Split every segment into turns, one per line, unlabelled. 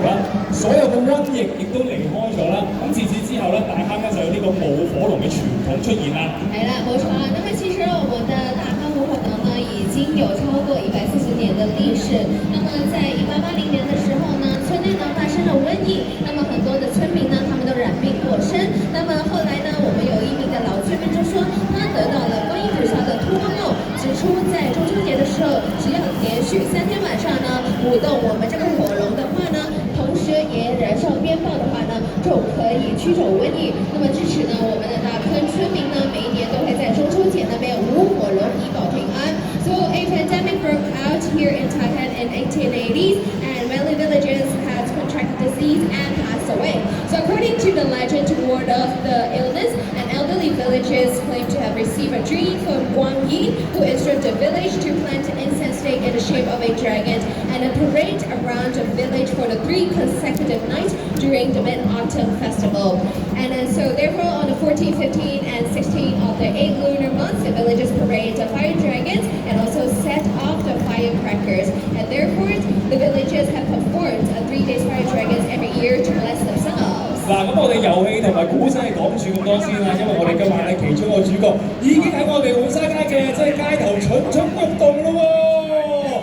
啦，所有嘅瘟疫亦都離開咗啦。咁自此之後咧，大坑咧就有呢個舞火龍嘅傳統出現啦。
係啦，冇錯啦。那麼其實我們的大坑舞火龍呢，已經有超過140年的歷史。那麼在1880年的時候呢，村內呢發生了瘟疫，那麼很多的村民呢，他們都染病過身。那麼後來呢，我們有一名的老村民就說，他得到了觀音菩薩的托夢，指出在中秋節的時候，只要連續3天晚上呢舞動我們這個火龍的話呢，同時也燃燒鞭炮的話呢，就可以驅走瘟疫。那麼支持呢，我們的大坑村民呢，每一年都會在中秋節那邊舞火龍以保平安。So a pandemic broke out here in Taiwan in 1880s, and many villages had contracted disease and passed away. So according to the legend to ward off the illness, and elderly villagers claim to have received a dream from Guang Yi, who instructed the village to plant an incense stick in the shape of a dragon and a parade around the village for the 3 consecutive nights during the Mid-Autumn Festival. And then so therefore on the 14th, 15th, and 16th of the 8 lunar months, the villagers parade the fire dragons and also set off the firecrackers. And therefore, the villagers have performed a 3-day fire dragons every year to bless themselves.
嗱，咁我哋遊戲同埋古仔講住咁多先啦，因為我哋今晚咧其中一個主角已經喺我哋黃沙街嘅即係街頭蠢蠢欲動咯喎！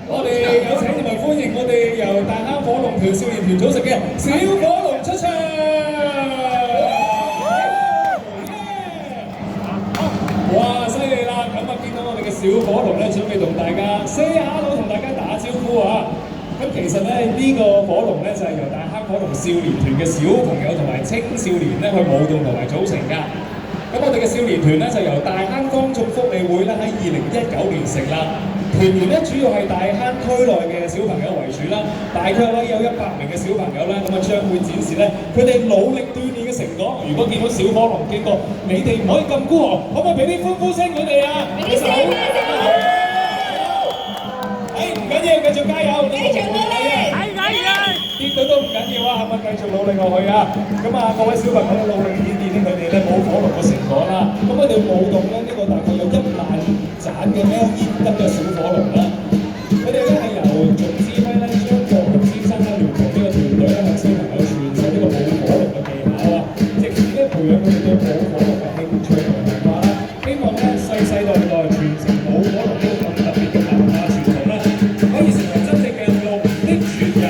我哋有請同埋歡迎我哋由大坑火龍團少年團組成嘅小火龍出場。哇！犀利啦！咁啊，見到我哋嘅小火龍咧，準備同大家 say hello， 同大家打招呼啊！咁其實咧呢個火龍咧就係由大坑火龍少年團嘅小朋友同埋青少年咧去舞動同埋組成㗎。咁我哋嘅少年團咧就由大坑當眾福利會咧喺2019年成立。團員咧主要係大坑區內嘅小朋友為主啦，大概咧有100名嘅小朋友啦，咁啊將會展示咧佢哋努力鍛鍊嘅成果。如果見到小火龍經過，你哋唔可以咁孤寒，可唔可以俾啲歡呼聲佢哋啊？俾啲聲唔緊要，繼續加油，繼續努力，跌到都唔緊要啊，係咪繼續努力落去啊？咁啊，各位小朋友努力顯現佢哋咧舞火龍嘅成果啦。咁我哋舞動咧呢個大概有1萬盞嘅 LED 燈嘅小火龍啦。佢哋咧係由總指揮咧張國榮先生咧聯同呢個團隊咧向小朋友傳授呢個舞火龍嘅技巧啊，藉此咧培養佢哋對舞火龍嘅興趣同埋文化啦。希望咧世世代代傳承舞火龍呢個咁特別嘅文化傳統咧，可以成為真正嘅龍的傳人。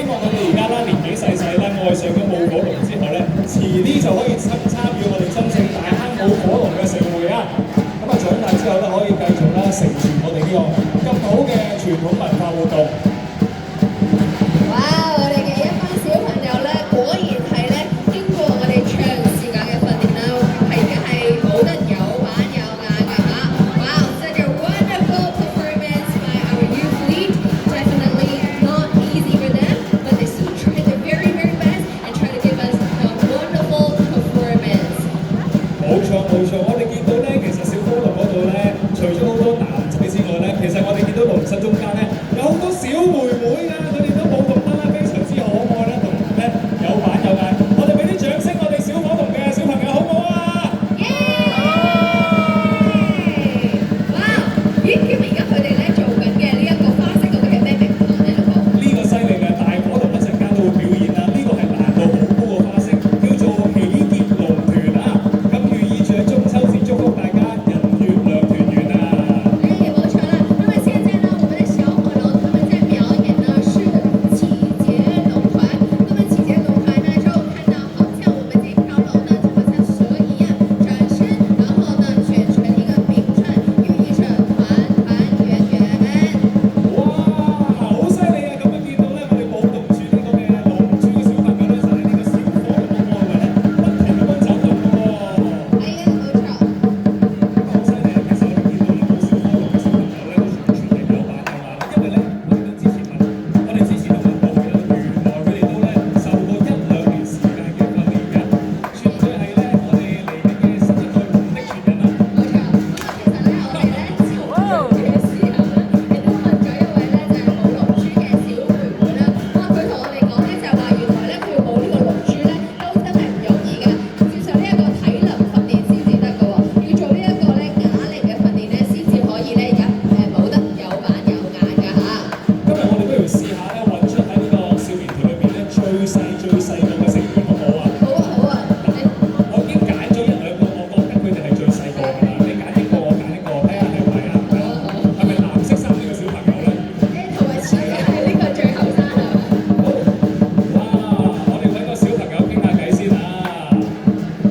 望佢哋而家啦年紀細細啦，愛上咗舞火龍之後咧，遲啲就可以參與我哋真正大坑舞火龍嘅盛會啊！咁啊長大之後咧，可以繼續啦承傳我哋呢個咁好嘅傳統文化活動。
哇！我哋嘅一班小朋友咧，果然係咧經過我哋長時間嘅訓練啦，係舞得有板有眼嘅嚇。Wow, such a wonderful performance by our youth lead. Definitely not easy for them, but they still try their very, very best and try to give us a wonderful performance.
冇錯冇錯，我哋見到咧，其實小火龍嗰度咧，除咗好多男仔之外咧，其實我哋見到龍室中間咧有好多小妹妹啊，佢哋都舞動得啦，非常之可愛啦，同埋咧有板有眼。我哋俾啲掌聲，我哋小火龍嘅小朋友好唔好啊？
耶！哇！咦？咁而家佢哋咧做緊嘅呢一個花式究竟係咩名堂咧？老婆？
呢個犀利嘅大火龍一陣間都會表演啦，呢個係難度好高嘅花式，叫做喜結龍團啊！咁寓意住喺中秋節祝福大家人月兩團圓啊！
哎，冇錯啦。那麼現在呢，我們的小火龍他們在表演呢是啟節龍團。那麼啟節龍團呢，就看到好像我們這條龍呢，就好像蛇一樣轉身，然後呢捲成一個餅狀，寓意着團團圓圓。
哇，好犀利啊！咁樣見到咧，我哋舞動住呢個嘅龍珠嘅小朋友咧，就喺呢個小火龍嘅外圍咧，不停咁樣走動喎。
哎呀，冇錯。
好犀利啊！其實我哋見到呢個小火龍嘅小朋友咧，都完全係有板有眼，因為咧，我哋之前都問過佢啦，原來佢哋都咧受過1-2年時間嘅訓練㗎，絕對係咧我哋嚟緊嘅新一代龍的傳人啊！
冇錯，咁啊，其實咧，我哋咧就做嘅時候咧，亦都問咗一位咧就係舞龍珠嘅小妹妹啦。哇，佢同我哋講咧就係話，原來咧佢要舞呢個龍珠咧都真係唔容易㗎，接受呢一個體能訓練先至得㗎喎，要做呢一個咧啞鈴嘅訓練咧先至可以咧舞得有板有眼㗎嚇。
今日我哋不如試下咧，揾出喺呢個少年團裏邊咧最細個嘅成員好唔好啊？
好啊好啊，
我已經揀咗1-2個，我覺得佢哋係最細個㗎啦。你揀一個，我揀一個，睇下係咪啊？係咪藍色衫呢個小朋友咧？
同埋似係呢個最後生係嘛？
哇！我哋揾個小朋友傾下偈先啊！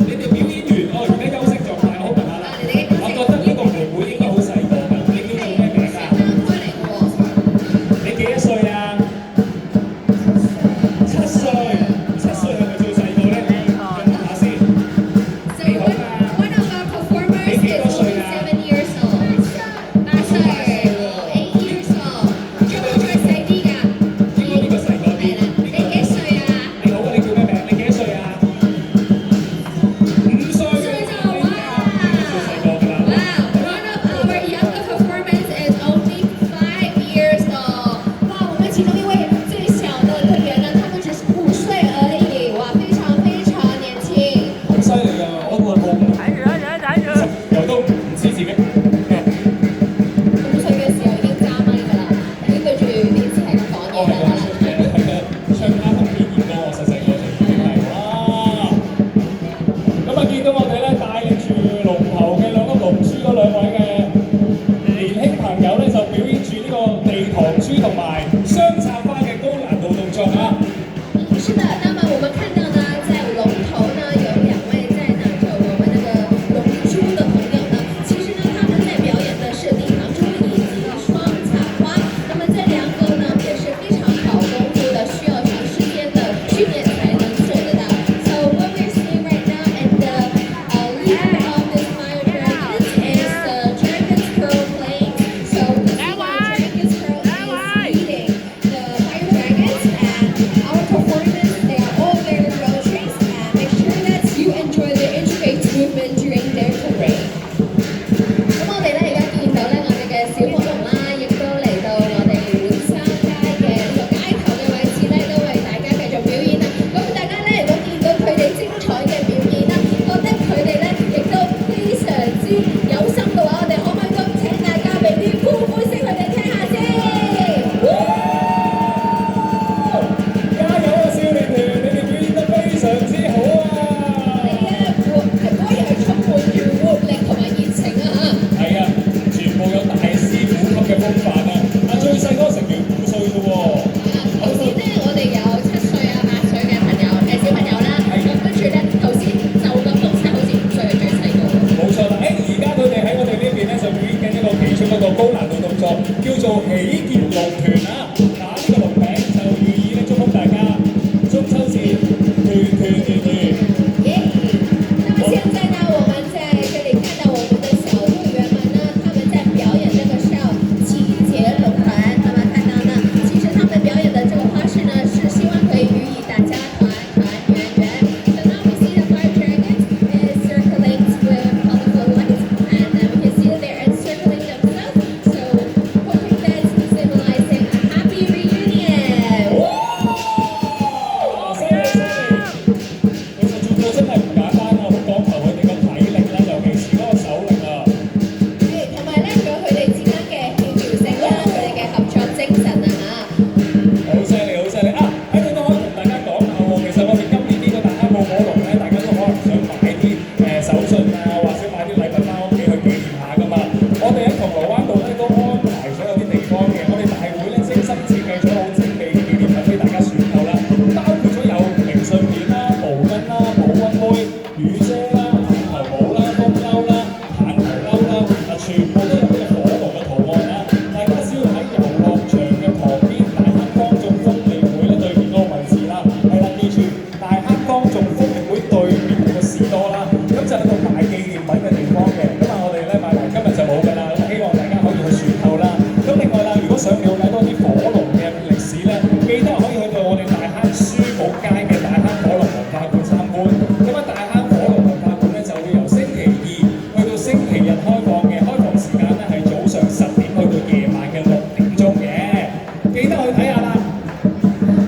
你哋表演完，哦，而家休息狀態，我問下啦。我覺得呢個妹妹應該好細個㗎，你叫做咩名啊？
啱開嚟㗎喎。
你幾多歲啊？7歲，7歲係咪最細個咧？問下先。
So one of our performers is only 7 years old. 8歲，8 years old。仲有再細啲㗎？
呢個細個啲。
係啦，你幾歲啊？
你好啊，你叫咩名？你幾多歲啊？5歲。
5歲就哇！
最細個㗎啦。
Wow, one of our younger performers is only 5 years old. 哇，我們其中一位最小的隊員呢，他們只是5歲而已，哇，非常非常年輕。
好犀利啊！我冇由都唔知自己。
5歲嘅時候已經揸咪㗎啦，已經對住電視係咁講
我
嘢㗎啦。
係講出嘅，係嘅，唱卡通片演歌，我細細個就已經係哇！咁啊，見到我哋咧帶領住龍頭嘅兩粒龍珠嗰兩位嘅年輕朋友咧，就表演住呢個地堂珠同埋雙插花嘅高難度動作啊！
是的，那麼我們看到呢，在龍頭呢有2位在拿着我們那個龍珠的朋友呢，其實呢他們在表演的是地堂珠以及雙插花。那麼這2個呢也是非常考功夫的，需要長時間的訓練才能做得到。So what we're seeing right now and the leader of this fire dragons is the Dragon's Pearl playing. So the Dragon's Pearl is leading.
叫做喜結龍團啊！打呢個龍餅就寓意咧祝福大家中秋節團團圓圓。
耶！那么现在呢，我们在这里看到我们的小队员们呢，他们在表演这个是要启结龙团。那么看到呢，其实他们表演的这个花式呢，是希望可以寓意大家团团圆圆。So now we see the fire dragons is circling with colorful lights, and we can see that they're encircling themselves. So hoping that's symbolizing a happy reunion.
哇！犀利犀利！其實做到真係唔簡單啊，好講求佢哋嘅體力啦，尤其是嗰個手力啊！
係，同埋咧，仲有佢哋之間嘅協調性啦，佢哋嘅合作精神啊嚇。
好犀利好犀利啊！喺度都可以同大家講下喎，其實我哋今年呢個大坑舞火龍咧，大家都可能想買啲手信啊，或者買啲禮物翻屋企去紀念下噶嘛。我哋喺銅鑼灣度咧都安排咗有啲地方嘅，我哋大會咧精心設計咗好精美嘅紀念品俾大家選購啦，包括咗有明信片啦、毛巾啦、保溫杯、雨遮啦、棒球帽啦、風褸啦、棒球褸啦，全部都有呢個火龍嘅圖案啊！大家只要喺遊樂場嘅旁邊大坑江眾福利會咧對面嗰個位置啦，係啦，記住大坑江眾福利會對面個士多啦，咁就係個賣紀念品嘅地方嘅。咁啊，我哋咧買埋今日就冇㗎啦，咁希望大家可以去選購啦。咁另外啦，如果想了解多啲火龍嘅歷史咧，記得可以去到我哋大坑書舞街嘅大坑火龍文化館參觀。咁啊，大坑火龍文化館咧就會由星期二去到星期日開放嘅，開放時間咧係早上10點去到夜晚嘅6點鐘嘅，記得去睇下啦。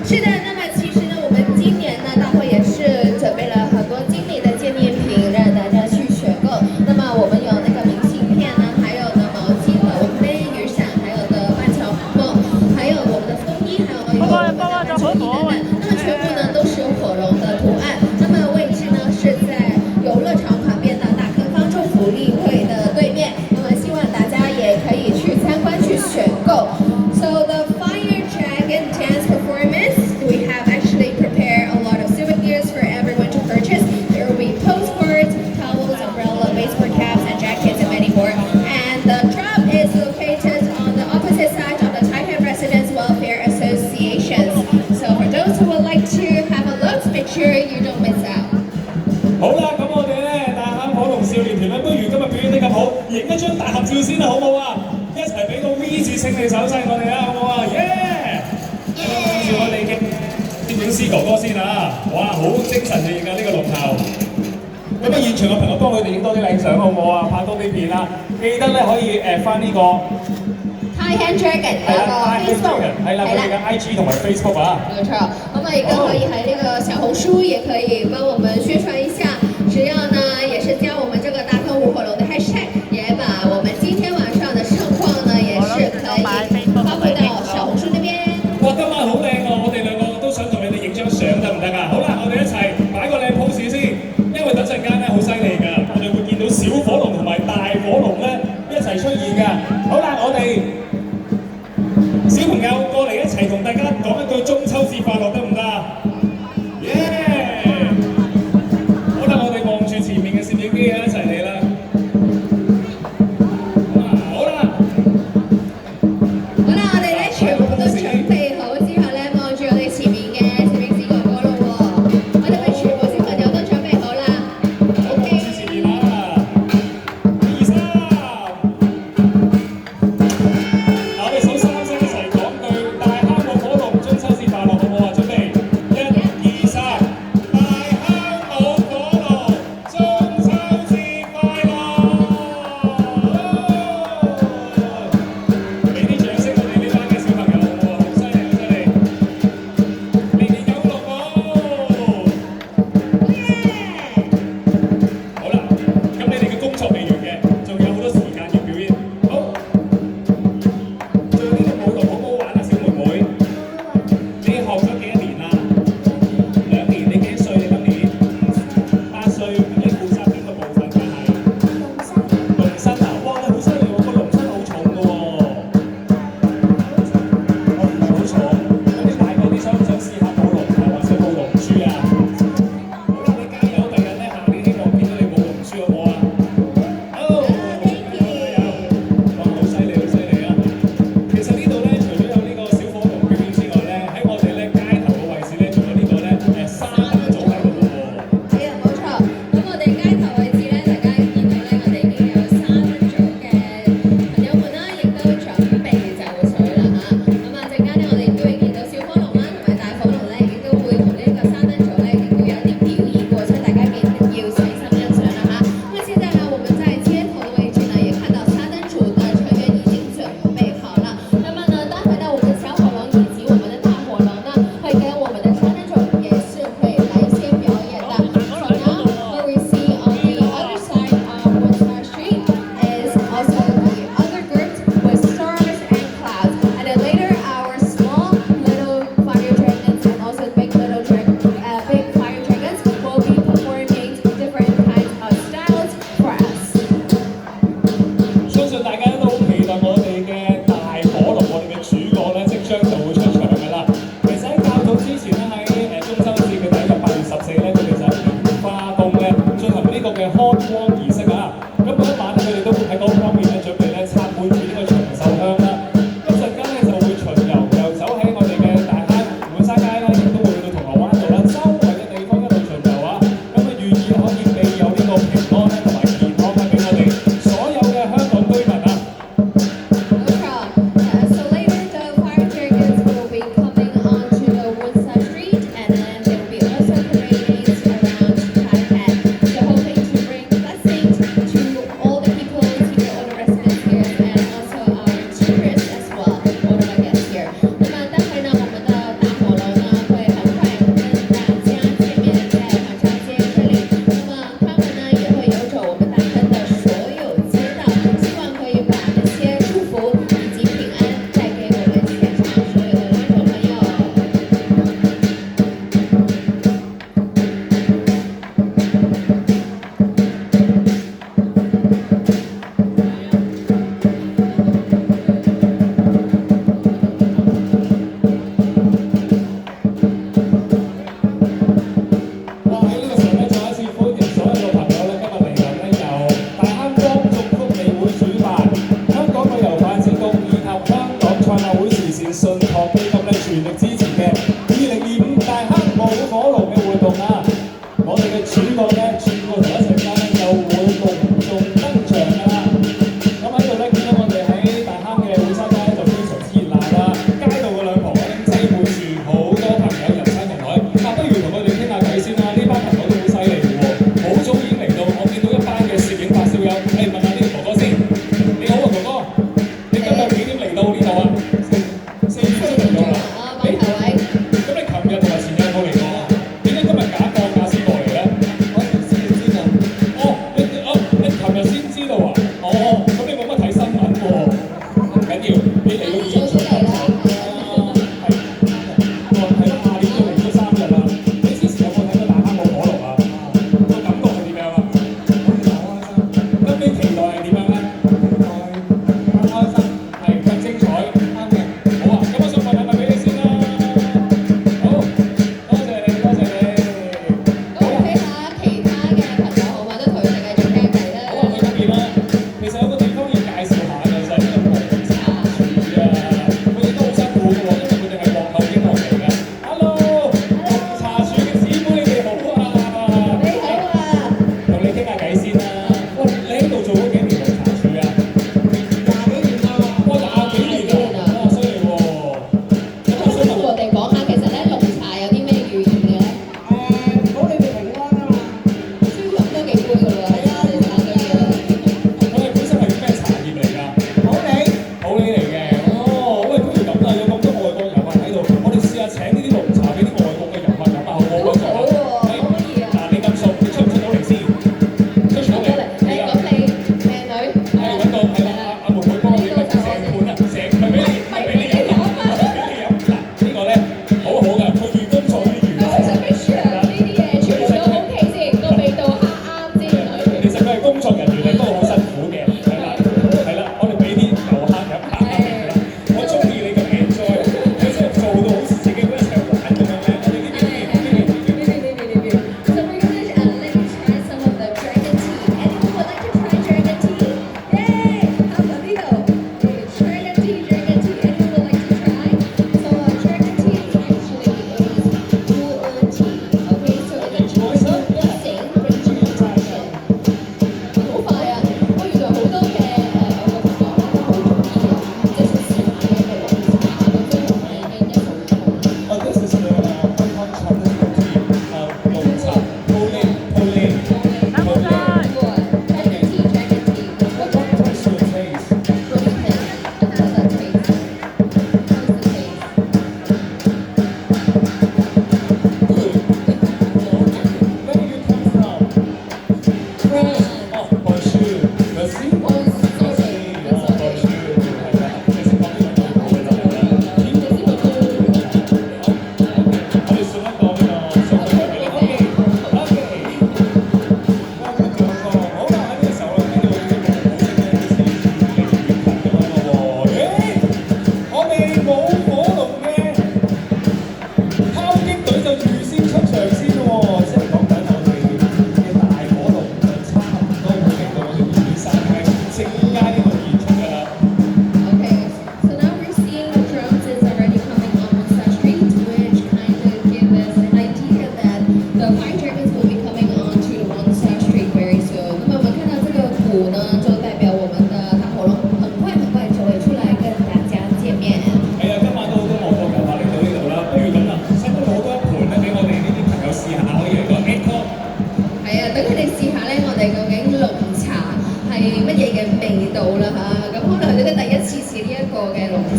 是的，那么其实呢，我们今年呢，大会也是准备了很多精美的纪念品让大家去选购。那么我们有那个明信片呢，还有呢毛巾和我们的雨伞，还有的半球梦，还有我们的风衣，还有我们的安全衣等等。那么全部呢都是有火龙的图案。那么位置呢是在游乐场旁边的大坑方舟福利会的对面。那么希望大家也可以去参观去选购。So the fire dragon dance performance, we have actually prepared a lot of souvenirs for everyone to purchase. There will be postcards, towels, umbrella, baseball caps, and jackets, and many more. And the drop is located on the opposite side of the Taiwan Residents Welfare Associations. So for those who would like to have a look, make sure you don't miss out.
好啦，咁我哋咧大坑火龍少年團咧，不如今日表演得咁好，影一張大合照先啦，好唔好啊？一齊俾個 V 字勝利手勢我哋啦，好唔好啊？耶！介紹我哋嘅攝影師哥哥先啊！哇，好精神嘅呢個龍頭。咁啊，現場嘅朋友幫佢哋影多啲靚相，好唔好啊？拍多啲片啦！記得咧可以翻呢個
Taiwan Dragon 有個 Facebook
係啦，佢哋嘅 IG 同埋 Facebook 啊。
沒錯，咁啊亦都可以喺呢個小紅書也可以幫我們宣傳一下，只要呢也是加我們這個大坑舞火龍的 hashtag，也把我們今天晚上的盛況呢也是可以發布到小紅書那邊。
哇，今晚好靚喎！我哋兩個都想同你哋影張相得唔得啊？好啦，我哋一齊擺個靚 pose 先，因為等陣間咧好犀利㗎，我哋會見到小火龍同埋大火龍咧一齊出現㗎。好啦，我哋小朋友過嚟一齊同大家講一句中秋節快樂得唔得啊？耶！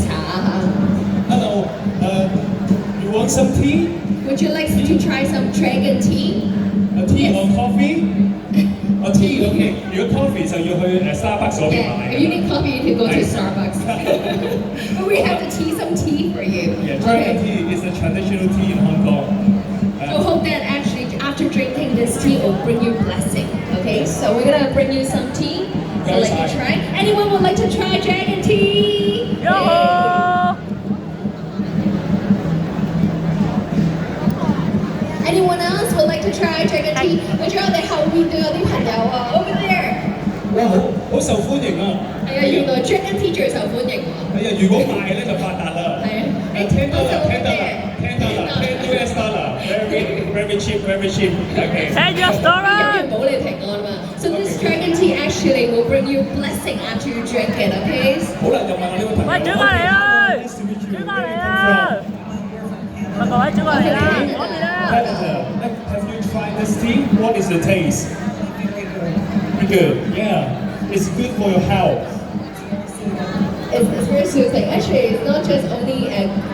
茶嚇。
Hello, you want some tea?
Would you like to try some dragon tea?
A tea or coffee? A tea, OK。如果 coffee 就要去Starbucks 嗰邊
Yeah,
買。
if you need coffee, you can go to Starbucks. But we have some tea for you.
Yeah, dragon
Okay.
tea is a traditional tea in Hong Kong.
So hope that actually after drinking this tea will bring you blessing. Okay, so we're gonna bring you some tea. So let you try. Anyone would like to try dragon tea? Anyone else would like to try dragon tea? 我知道我哋後面都有啲朋友啊，over there。
哇，好受歡迎啊！
係啊，原來 dragon tea 最受歡迎喎。
係啊，如果賣咧就發達啦。
係啊，
聽得啦，10 US dollar，very cheap。OK。10
US dollar。保你平安嘛。So this dragon tea actually will bring you blessing after you drink it, okay?
好啦，又問我呢位朋友。
喂，轉過嚟啊！轉過嚟啊！各位轉過嚟啦，嗰邊啦。
Have you tried this tea? What is the taste? Pretty good. Yeah. It's good for your health.
It's very soothing. Actually, it's not just only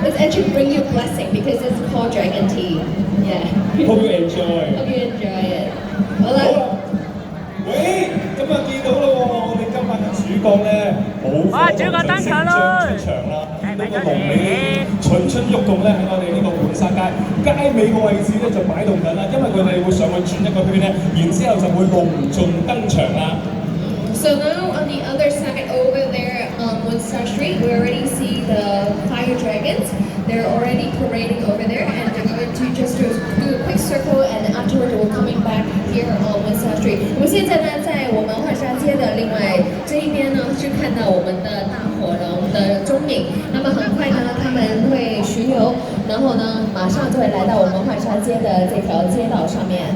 it's actually bring you blessing because it's called dragon tea. Yeah.
Hope you enjoy.
Hope you enjoy it. 好啦。
喂，今日見到咯喎，我哋今晚嘅主角咧，冇火龍就即將出場啦。呢個龍尾蠢蠢欲動咧，喺我哋呢個浣沙街尾個位置咧就擺動緊啦，因為佢哋會上去轉一個圈咧，然之後就會隆重登場啦。
So now on the other side over there on Woodstock Street, we already see the fire dragons. They're already parading over there, and they're going to just do a quick circle, and afterwards we're coming back here on Woodstock Street. 我们现在呢，在我们浣纱街的另外这一边呢，是看到我们的大火龙的踪影。那么很快呢，他们会巡游，然后呢，马上就会来到我们浣纱街的这条街道上面。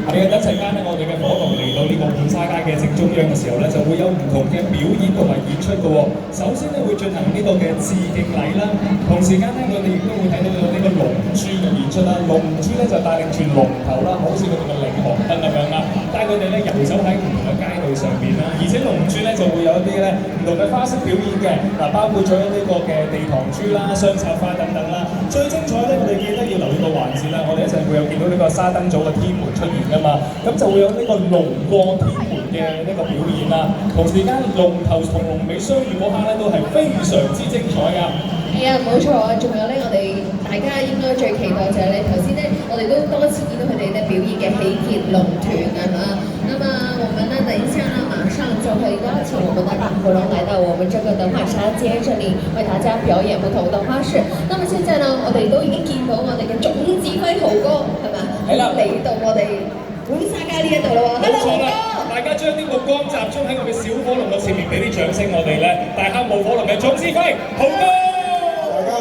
係啊，一陣間咧，我哋嘅火龍嚟到呢個浣沙街嘅正中央嘅時候咧，就會有唔同嘅表演同埋演出嘅喎。首先咧會進行呢個嘅致敬禮啦，同時間咧我哋亦都會睇到有呢個龍珠嘅演出啦。龍珠咧就帶領住龍頭啦，好似佢哋嘅領航燈咁樣啦，帶佢哋咧遊走喺唔同嘅街道上邊啦。而且龍珠咧就會有一啲咧唔同嘅花式表演嘅，嗱包括咗呢個嘅地堂珠啦、雙插花等等啦。最精彩咧，我哋記得要留意個環節啦，我哋一陣會有見到呢個沙燈組嘅天門出現㗎嘛，咁就會有呢個龍過天門嘅呢個表演啦。同時間龍頭同龍尾相遇嗰刻咧，都係非常之精彩㗎。
係啊，冇錯啊！仲有咧，我哋大家應該最期待就係咧，頭先咧，我哋都多次見到佢哋咧表演嘅喜結龍團係嘛？那麼我們呢，等一下呢，馬上就會邀請我們的大火龍來到我們這個的浣沙街這裡，為大家表演不同的花式。那麼現在呢，我哋都已經見到我哋嘅總指揮豪哥係嘛？
係啦，
嚟到我哋浣沙街呢一度啦喎。
冇錯啦，大家將啲目光集中喺我哋小火龍嘅前面，俾啲掌聲我哋咧，大坑舞火龍嘅總指揮豪哥。
大家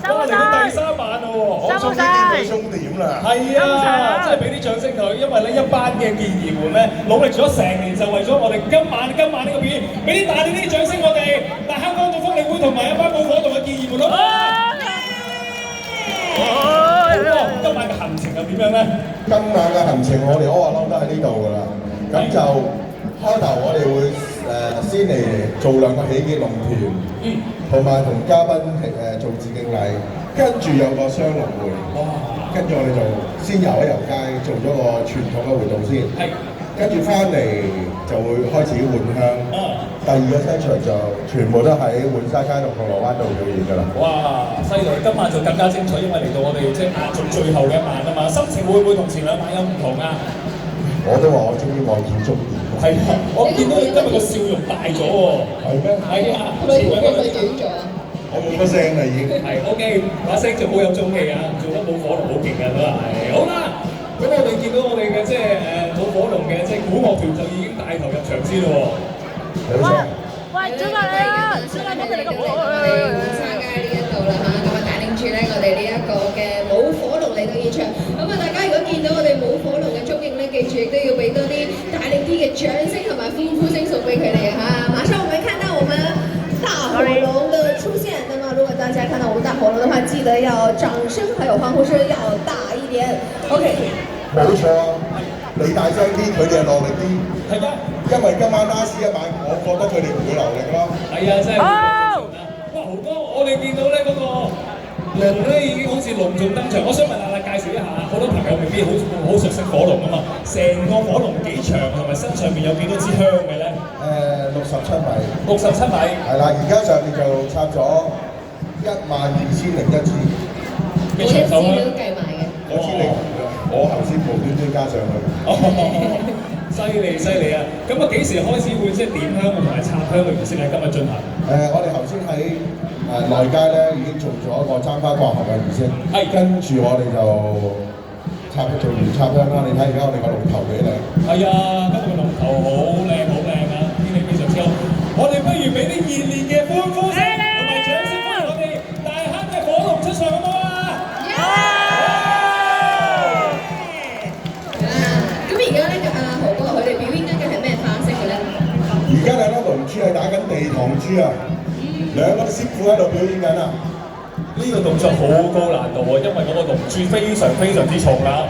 好，
我嚟到第3晚咯喎，
我終於見到終點啦。
係啊，真係俾啲掌聲佢，因為咧一班嘅健兒們咧努力咗成年，就為咗我哋今晚呢個表演，俾啲大啲掌聲我哋大坑江道福利會同埋一班舞火龍嘅健兒們好唔好？今晚嘅行程又點樣咧？
今晚嘅行程我哋柯亞撈都喺呢度㗎啦，咁就開頭我哋會先嚟做2個喜結龍團，同埋同嘉賓做致敬禮，跟住有個雙龍會，跟住我哋就先遊一遊街，做咗個傳統嘅活動先，跟住翻嚟就會開始換香。第2個西場就全部都喺浣沙街同銅鑼灣度表演㗎啦。
哇！犀利！今晚就更加精彩，因為嚟到我哋即係壓軸最後嘅一晚啊嘛，心情會唔會同前2晚有唔同啊？
我都話我終於望見終點。
係啊，我見到你今日個笑容大咗喎。係咩？係啊，前兩個
短咗。
我冇乜聲啦已經。
係 OK，把聲就好有中氣啊，做得舞火龍好勁㗎都係。好啦，咁我哋見到我哋嘅即係舞火龍嘅即係鼓樂團就已經帶頭入場先咯喎。
冇錯。
喂，轉過嚟啊！轉過嚟嗰邊嚟個舞。
浣沙街呢一度啦嚇，咁啊帶領住咧我哋呢一個嘅舞火龍嚟到現場。咁啊，大家如果見到我哋舞火龍嘅蹤影咧，記住亦都要俾多啲大力啲嘅掌聲同埋歡呼聲送俾佢哋嚇。馬上我們看到我們大火龍的出現。那麼如果大家看到我們大火龍的話，記得要掌聲還有歡呼聲要大一點。OK。
冇錯啊！你大聲啲，佢哋就落力啲。
係啊，
因為今晚last 一晚，我覺得佢哋唔會流力咯。
係啊，真係。龍咧已經好似隆重登場。我想問下介紹一下，好多朋友未必好熟悉火龍啊嘛。成個火龍幾長，同埋身上面有幾多支香嘅咧
67米。
67米。
係啦，而家上面就插咗12001支。
每一支都計埋嘅。
嗰支你我頭先無端端加上去。
犀利啊！咁啊幾時開始會即係點香同埋插香嘅儀式喺今日進行？
我哋頭先喺內街咧已經做咗一個簪花掛盒嘅儀式，
係
跟住我哋就做完插香啦。你睇而家我哋個龍頭幾靚。
係啊，今日個龍頭好靚啊，天氣非常之好。我哋不如俾啲熱烈嘅歡呼聲同埋掌聲歡迎我哋大坑嘅火龍出場好唔好啊？
咁而家咧豪哥佢哋表演緊嘅係咩花式嘅咧？
而家兩粒龍珠係打緊地堂珠啊！兩個師傅喺度表演緊啊！
呢個動作好高難度啊，因為嗰個龍珠非常之重啊。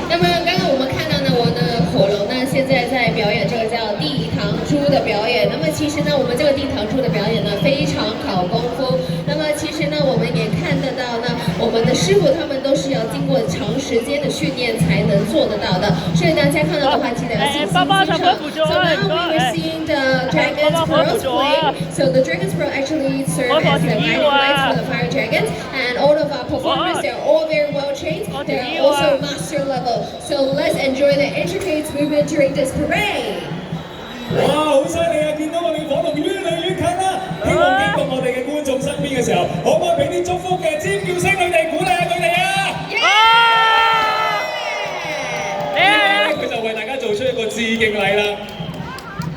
那麼剛剛我們看到呢，我的火龍呢，現在在表演這個叫地堂珠的表演。那麼其實呢，我們這個地堂珠的表演呢，非常考功夫。那麼其實呢，我們也看得到呢，我們的師傅他們都是要經過長時間的訓練才能做得到的。所以大家看到的話，記得要細心欣賞。So now we are seeing the Dragon's Pearls playing. So the Dragon's Pearl actually serve as the guiding lights for the fire dragons, and all of our performers, they're all very well trained. They're also master level. So let's enjoy the intricate movement during this parade.
哇！好犀利啊！見到我哋火龍越嚟越近啦，希望經過我哋嘅觀眾身邊嘅時候，可唔可以俾啲祝福嘅尖叫聲佢哋，鼓勵下佢哋啊！佢就為大家做出一個致敬禮啦。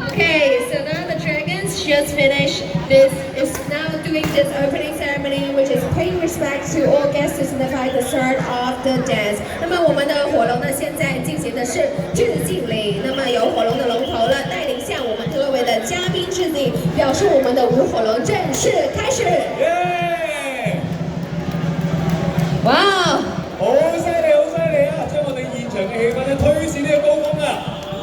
Okay, so now the dragons just finished. This is now doing this opening ceremony, which is paying respect to all guests to signify the start of the dance. 那么我们的火龙呢，现在进行的是致敬礼。那么由火龙的龙头呢，带领向我们各位的嘉宾致敬，表示我们的舞火龙正式开始。哇！
好犀利啊！將我哋現場嘅氣氛咧推至呢個高峰啊！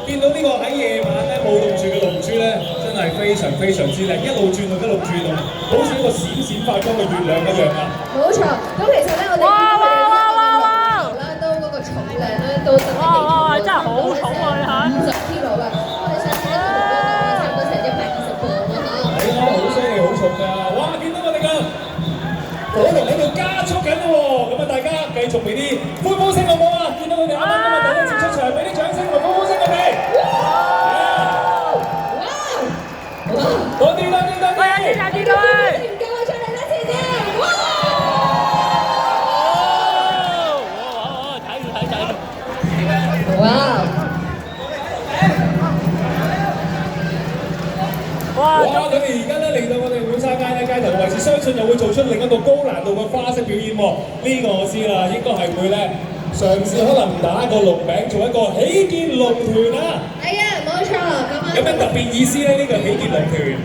見到呢個喺夜晚咧舞動住嘅龍珠咧，真係非常之靚，一路轉動，好似一個閃發光嘅月亮一樣啊！
冇錯，咁其實咧我哋見到佢哋呢個龍頭啦，都嗰個重量咧都真係幾重，
真係好重啊！你睇
50 kg 啊！我哋上次咧同哥講差唔多成120磅啊嚇。
係啊，好犀利，好重㗎！哇，見到我哋嘅火龍喺度加速緊喎，咁啊大家繼續俾啲歡呼聲好唔好啊？見到佢哋啱啱今日第一次出場，俾啲掌聲同歡呼聲佢哋。多啲！
唔夠啊！再嚟一次先！哇！
睇。
哇！
哇！佢哋而家咧嚟到我哋滿山街咧街頭嘅位置，相信又會做出另一個高難度嘅花式表演喎。呢個我知啦，應該係會咧嘗試可能打個龍餅，做一個喜結龍團啊！
哎呀，冇錯，咁啊！
有咩特別意思咧？呢個喜結龍團？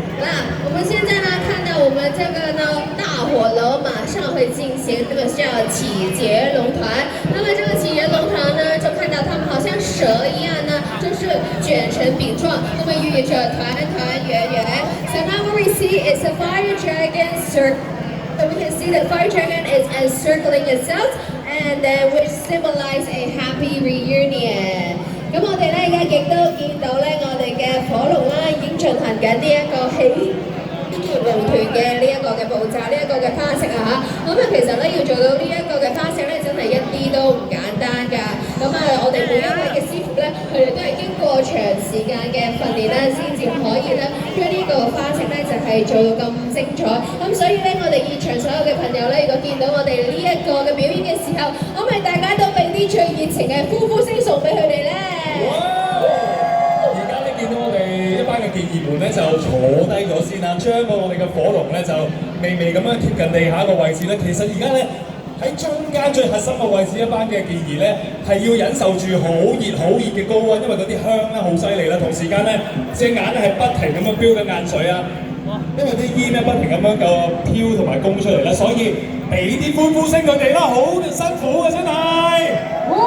我們現在呢看到我們這個呢大火龍馬上會進行這個叫啟節龍團。那麼這個啟節龍團呢，就看到他們好像蛇一樣呢，就是捲成餅狀，那麼寓意着團團圓圓。So now what we see is a fire dragon circle. So we can see that fire dragon is encircling itself, and then which symbolize a happy reunion. 咁我哋咧而家亦都見到咧，我哋嘅火龍啦已經進行緊呢一個喜結龍團嘅呢一個嘅步驟，呢一個嘅花式啊嚇。咁啊其實咧要做到呢一個嘅花式咧，真係一啲都唔簡單㗎。咁啊，我哋每一位嘅師傅咧，佢哋都係經過長時間嘅訓練咧，先至可以咧將呢個花式咧就係做到咁精彩。咁所以咧，我哋現場所有嘅朋友咧，如果見到我哋呢一個嘅表演嘅時候，可唔可以大家都俾啲最熱情嘅歡呼聲送俾佢哋咧？
而家咧見到我哋一班嘅健兒們咧就坐低咗先啦，將我哋嘅火龍咧就微微咁樣貼近地下個位置咧。其實而家咧喺中間最核心嘅位置，一班嘅健兒咧係要忍受住好熱嘅高溫，因為嗰啲香咧好犀利啦。同時間咧隻眼咧係不停咁樣飆緊眼水啊，因為啲煙咧不停咁樣個飄同埋攻出嚟啦，所以俾啲歡呼聲佢哋啦，好辛苦嘅真係。
哇！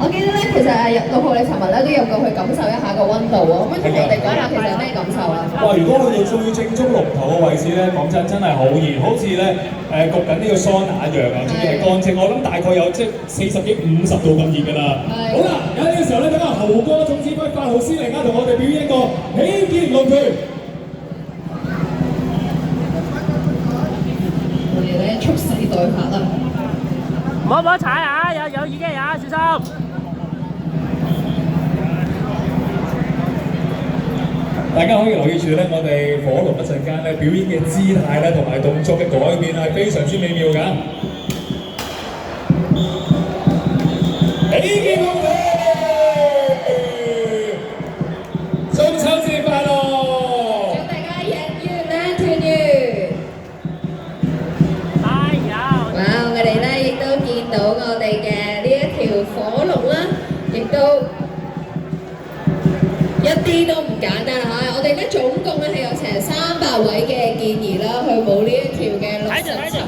我記得咧，其實6號你尋日咧都有過去感受一下個溫度喎，可唔可以同我哋講下其實有咩感受啊？
哇！如果去到最正宗龍頭嘅位置咧，講真係好熱，好似咧焗緊呢個桑拿一樣啊，仲要係乾蒸，我諗大概有即係40幾50度咁熱㗎啦。好啦，有呢個時候咧，等阿豪哥總指揮8號司令同我哋表演一個喜結龍拳。
我哋咧蓄勢待發啦！
唔好踩啊！有耳機啊，小心！
大家可以留意住咧，我哋火龍一陣間咧表演嘅姿態咧同埋動作嘅改變係非常之美妙㗎。喜結龍拳，中秋節快樂！
祝大家人月兩團圓！
哎呀！
哇！我哋咧亦都見到我哋嘅呢一條火龍啦，亦都一啲都唔簡單嚇！我哋咧總共咧係有成300位嘅建議啦，去舞呢一條嘅67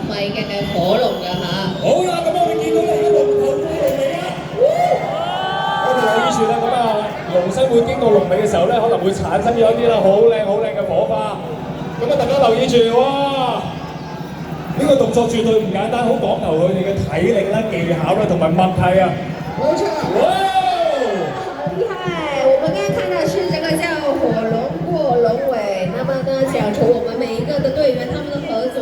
米嘅火龍㗎嚇。
好啦，咁我哋見到你嘅龍頭過龍尾啦。我哋留意住啦，咁啊龍身會經過龍尾嘅時候咧，可能會產生咗一啲啦好靚嘅火花。咁啊，大家留意住哇！呢個動作絕對唔簡單，好講求佢哋嘅體力啦、技巧啦同埋默契啊！
冇錯。
哇！
好厲害！我們剛剛看到是這個叫火龍過龍尾，那麼呢講出我們每一個的隊員他們的合作。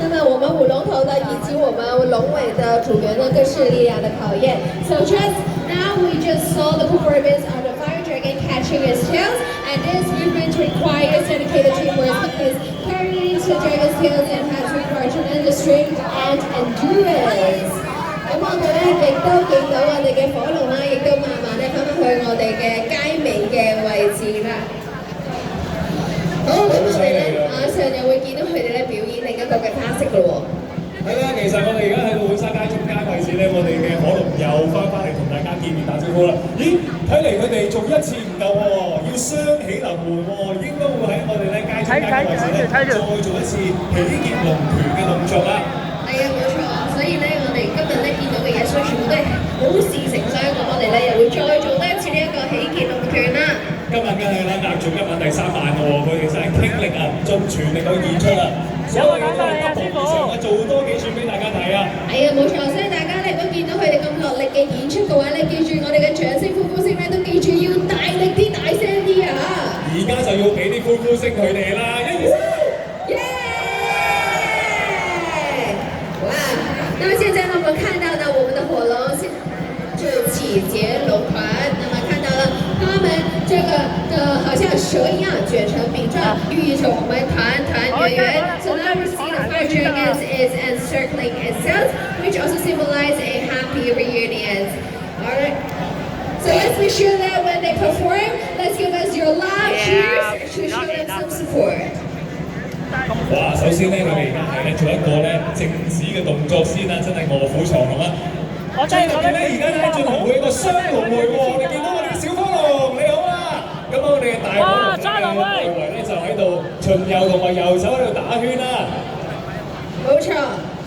那麼我們舞龍頭呢，以及我們龍尾的組員呢，更是力量的考驗。So now we just saw the performance of the fire dragon catching its tails, and this movement requires dedicated teamwork because carrying the dragon's tails and has required tremendous strength and endurance. 咁我哋咧亦都見到我哋嘅火龍啦，亦都慢慢咧翻返去我哋嘅街尾嘅位置啦。好，咁我哋咧馬上又會見到佢哋咧表演另一個嘅花式咯喎。
係啦，其實我哋而家喺到浣沙街中間位置咧，我哋嘅火龍又翻嚟同大家見面打招呼啦。咦，睇嚟佢哋做一次唔夠喎，要雙喜臨門喎，應該會喺我哋咧街中間位置咧，再做一次喜結龍拳嘅動作啦。
係啊，冇錯，所以咧我哋今日咧見到嘅嘢，所以全部都係好事成雙，咁我哋咧又會再做多一次呢一個喜結龍拳啦。
今日梗係啦，壓軸今晚第3晚喎，佢哋真係傾力啊，盡全力去演出啦。所以我哋都係急步而上啊，做多幾轉俾大家睇啊！
係啊，冇錯，所以大家咧如果見到佢哋咁落力嘅演出嘅話咧，記住我哋嘅掌聲、歡呼聲咧都記住要大力啲、大聲啲啊！
而家就要俾啲歡呼聲佢哋啦，1、2、3。
耶！哇！那麼現在呢，我們看到呢，我們的火龍就啟節龍團，那麼看到了他們這個好像蛇一樣捲成餅狀，寓意着我們團圓圓。So now we see the fire dragon is encircling itself, which also symbolize a happy reunion. Alright. So let's make sure that when they perform, let's give us your loud cheers to show them some support.
哇！首先咧，佢哋而家係咧做一個咧靜止嘅動作先啦，真係臥虎藏龍啊！最特別咧，而家咧進行會一個雙龍會喎，你見到我哋嘅小火龍，你好啊！咁我哋嘅大火龍嘅外圍咧就喺度巡遊同埋遊走喺度打圈啦。
冇錯。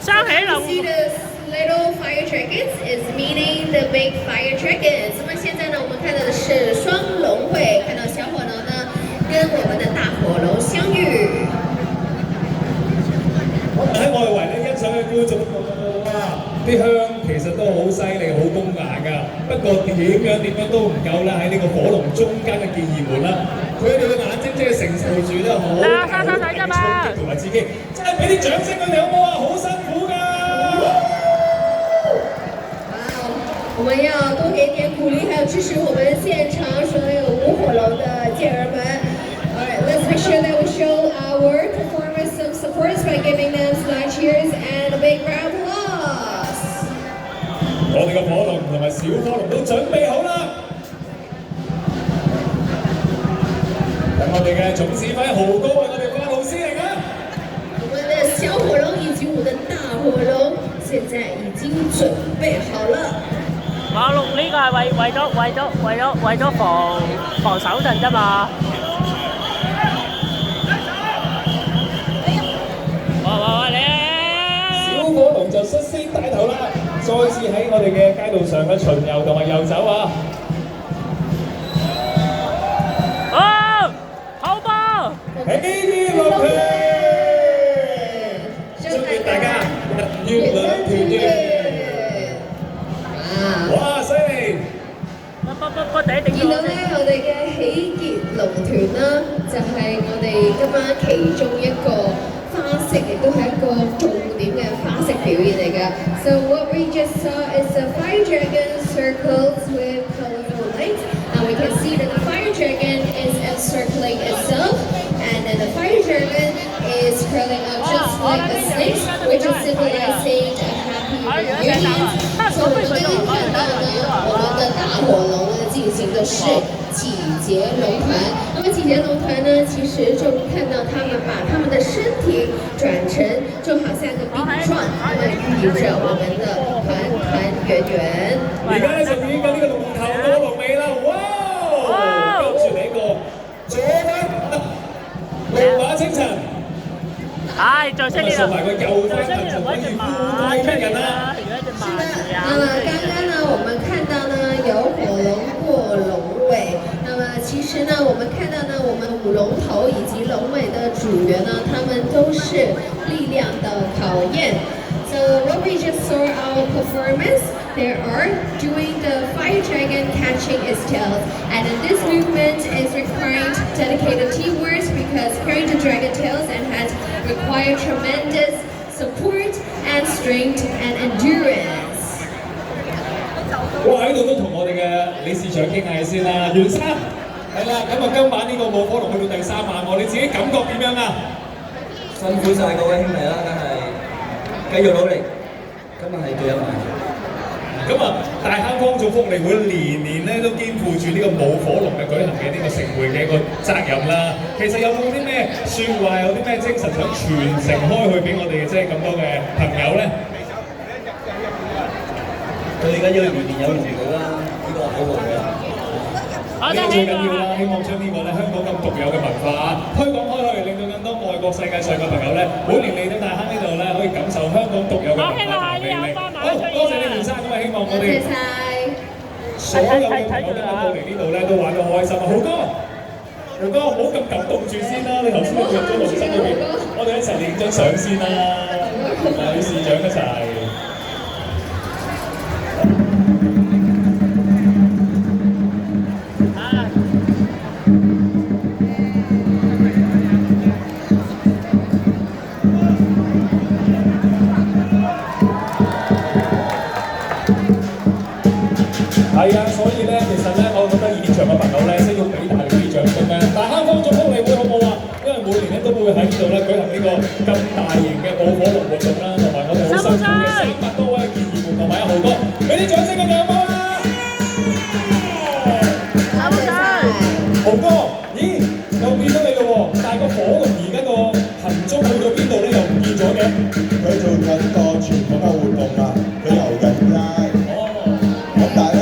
雙喜龍。
See the little fire dragons is meeting the big fire dragons。那麼現在呢，我們看到的是雙龍會，看到小火龍呢跟我們的大火龍相遇。
喺外圍咧欣賞嘅觀眾哇，啲香其實都好犀利、好攻牙㗎。不過點樣都唔夠啦，喺呢個火龍中間嘅建議門啦，佢哋嘅眼睛真係承受住咧好大嘅衝擊同埋刺激，真係俾啲掌聲佢哋好唔好啊？好辛苦㗎！
我們要多給點鼓勵，還有支持我們現場所有舞火龍的健兒們。Alright, let's make sure that we show our performers some support by giving them loud cheers and a big round of applause.
我哋嘅火龍同埋小火龍都準備好啦。等我哋嘅總指揮豪哥為我哋發號施令啊！
我們的小火龍以及我們的大火龍現在已經準備好了。
馬六呢個係為咗防守陣啫嘛。喂，
小火龍就率先帶頭啦，再次喺我哋嘅街道上嘅巡遊同埋遊走啊！
好波！
喜啲樂團，祝願大家月亮團圓。哇！犀利！
見到咧，我哋嘅喜結龍團啦，就係我哋今晚其中一個花式，亦都係一個重點嘅花式表演嚟㗎。So what we just saw is the fire dragon circles with colorful lights, and we can see that the fire dragon is encircling itself, and then the fire dragon is curling up just like a snake, which is symbolizing a happy reunion. So 我们刚刚看到呢，我们的大火龙呢进行的是几节龙团。那么几节龙团呢，其实就看到他们把他们的身体转成就好像个饼状，那么寓意着我们的团团圆圆。
而家咧就演緊呢個龍頭過龍尾啦，哇！跟住你個左翻龍馬精神。
再出嚟啦！
送埋個右翻騰就可以呼貴逼人啦。
那么刚刚呢，我们看到呢有火龙过龙尾。那么其实呢，我们看到呢，我们五龙头以及龙尾的主人呢，他们都是力量的考验。So what we just saw our performance, they are doing the fire dragon catching its tails, and this movement is requiring dedicated teamwork because carrying the dragon tails and has required tremendous support and strength and endurance.
哇！喺度都同我哋嘅理事長傾下先啦，袁生係啦，咁啊今晚呢個舞火龍去到第3晚喎，你自己感覺點樣啊？
辛苦晒各位兄弟啦，梗係繼續努力，今日係最有埋。
咁啊，大坑坊組福利會年年咧都肩負住呢個舞火龍嘅舉行嘅呢個盛會嘅一個責任啦。其實有冇啲咩説話，有啲咩精神想傳承開去俾我哋即係咁多嘅朋友咧？
最緊要年年有龍佢啦，呢個好好嘅。
呢個最緊要啦，希望將呢個咧香港咁獨有嘅文化推廣開去，令到更多外國世界上嘅朋友咧，每年嚟到大坑呢度咧，可以感受香港獨有嘅文化同魅力。好，多謝你袁生，咁啊希望我哋所有嘅朋友今日到嚟呢度咧，都玩到好開心啊！豪哥，豪哥，唔好咁感動住先啦，你頭先都入咗龍室裏邊，我哋一齊影張相先啦，同埋市長一齊。係啊，所以咧，其實咧，我覺得現場嘅朋友咧，需要俾大力啲掌聲咧。大坑坊組福利會好唔好啊？因為每年咧都會喺呢度咧舉行呢個咁大型嘅舞火龍活動啦，同埋我哋好辛苦嘅300多位健兒們同埋阿豪哥，俾啲掌聲佢哋好唔好啊？豪哥，咦，又見到你咯喎，但係個火龍而家個行蹤去到邊度咧？又唔見咗嘅。
佢做緊個傳統嘅活動啊，佢遊緊街。咁但係咧，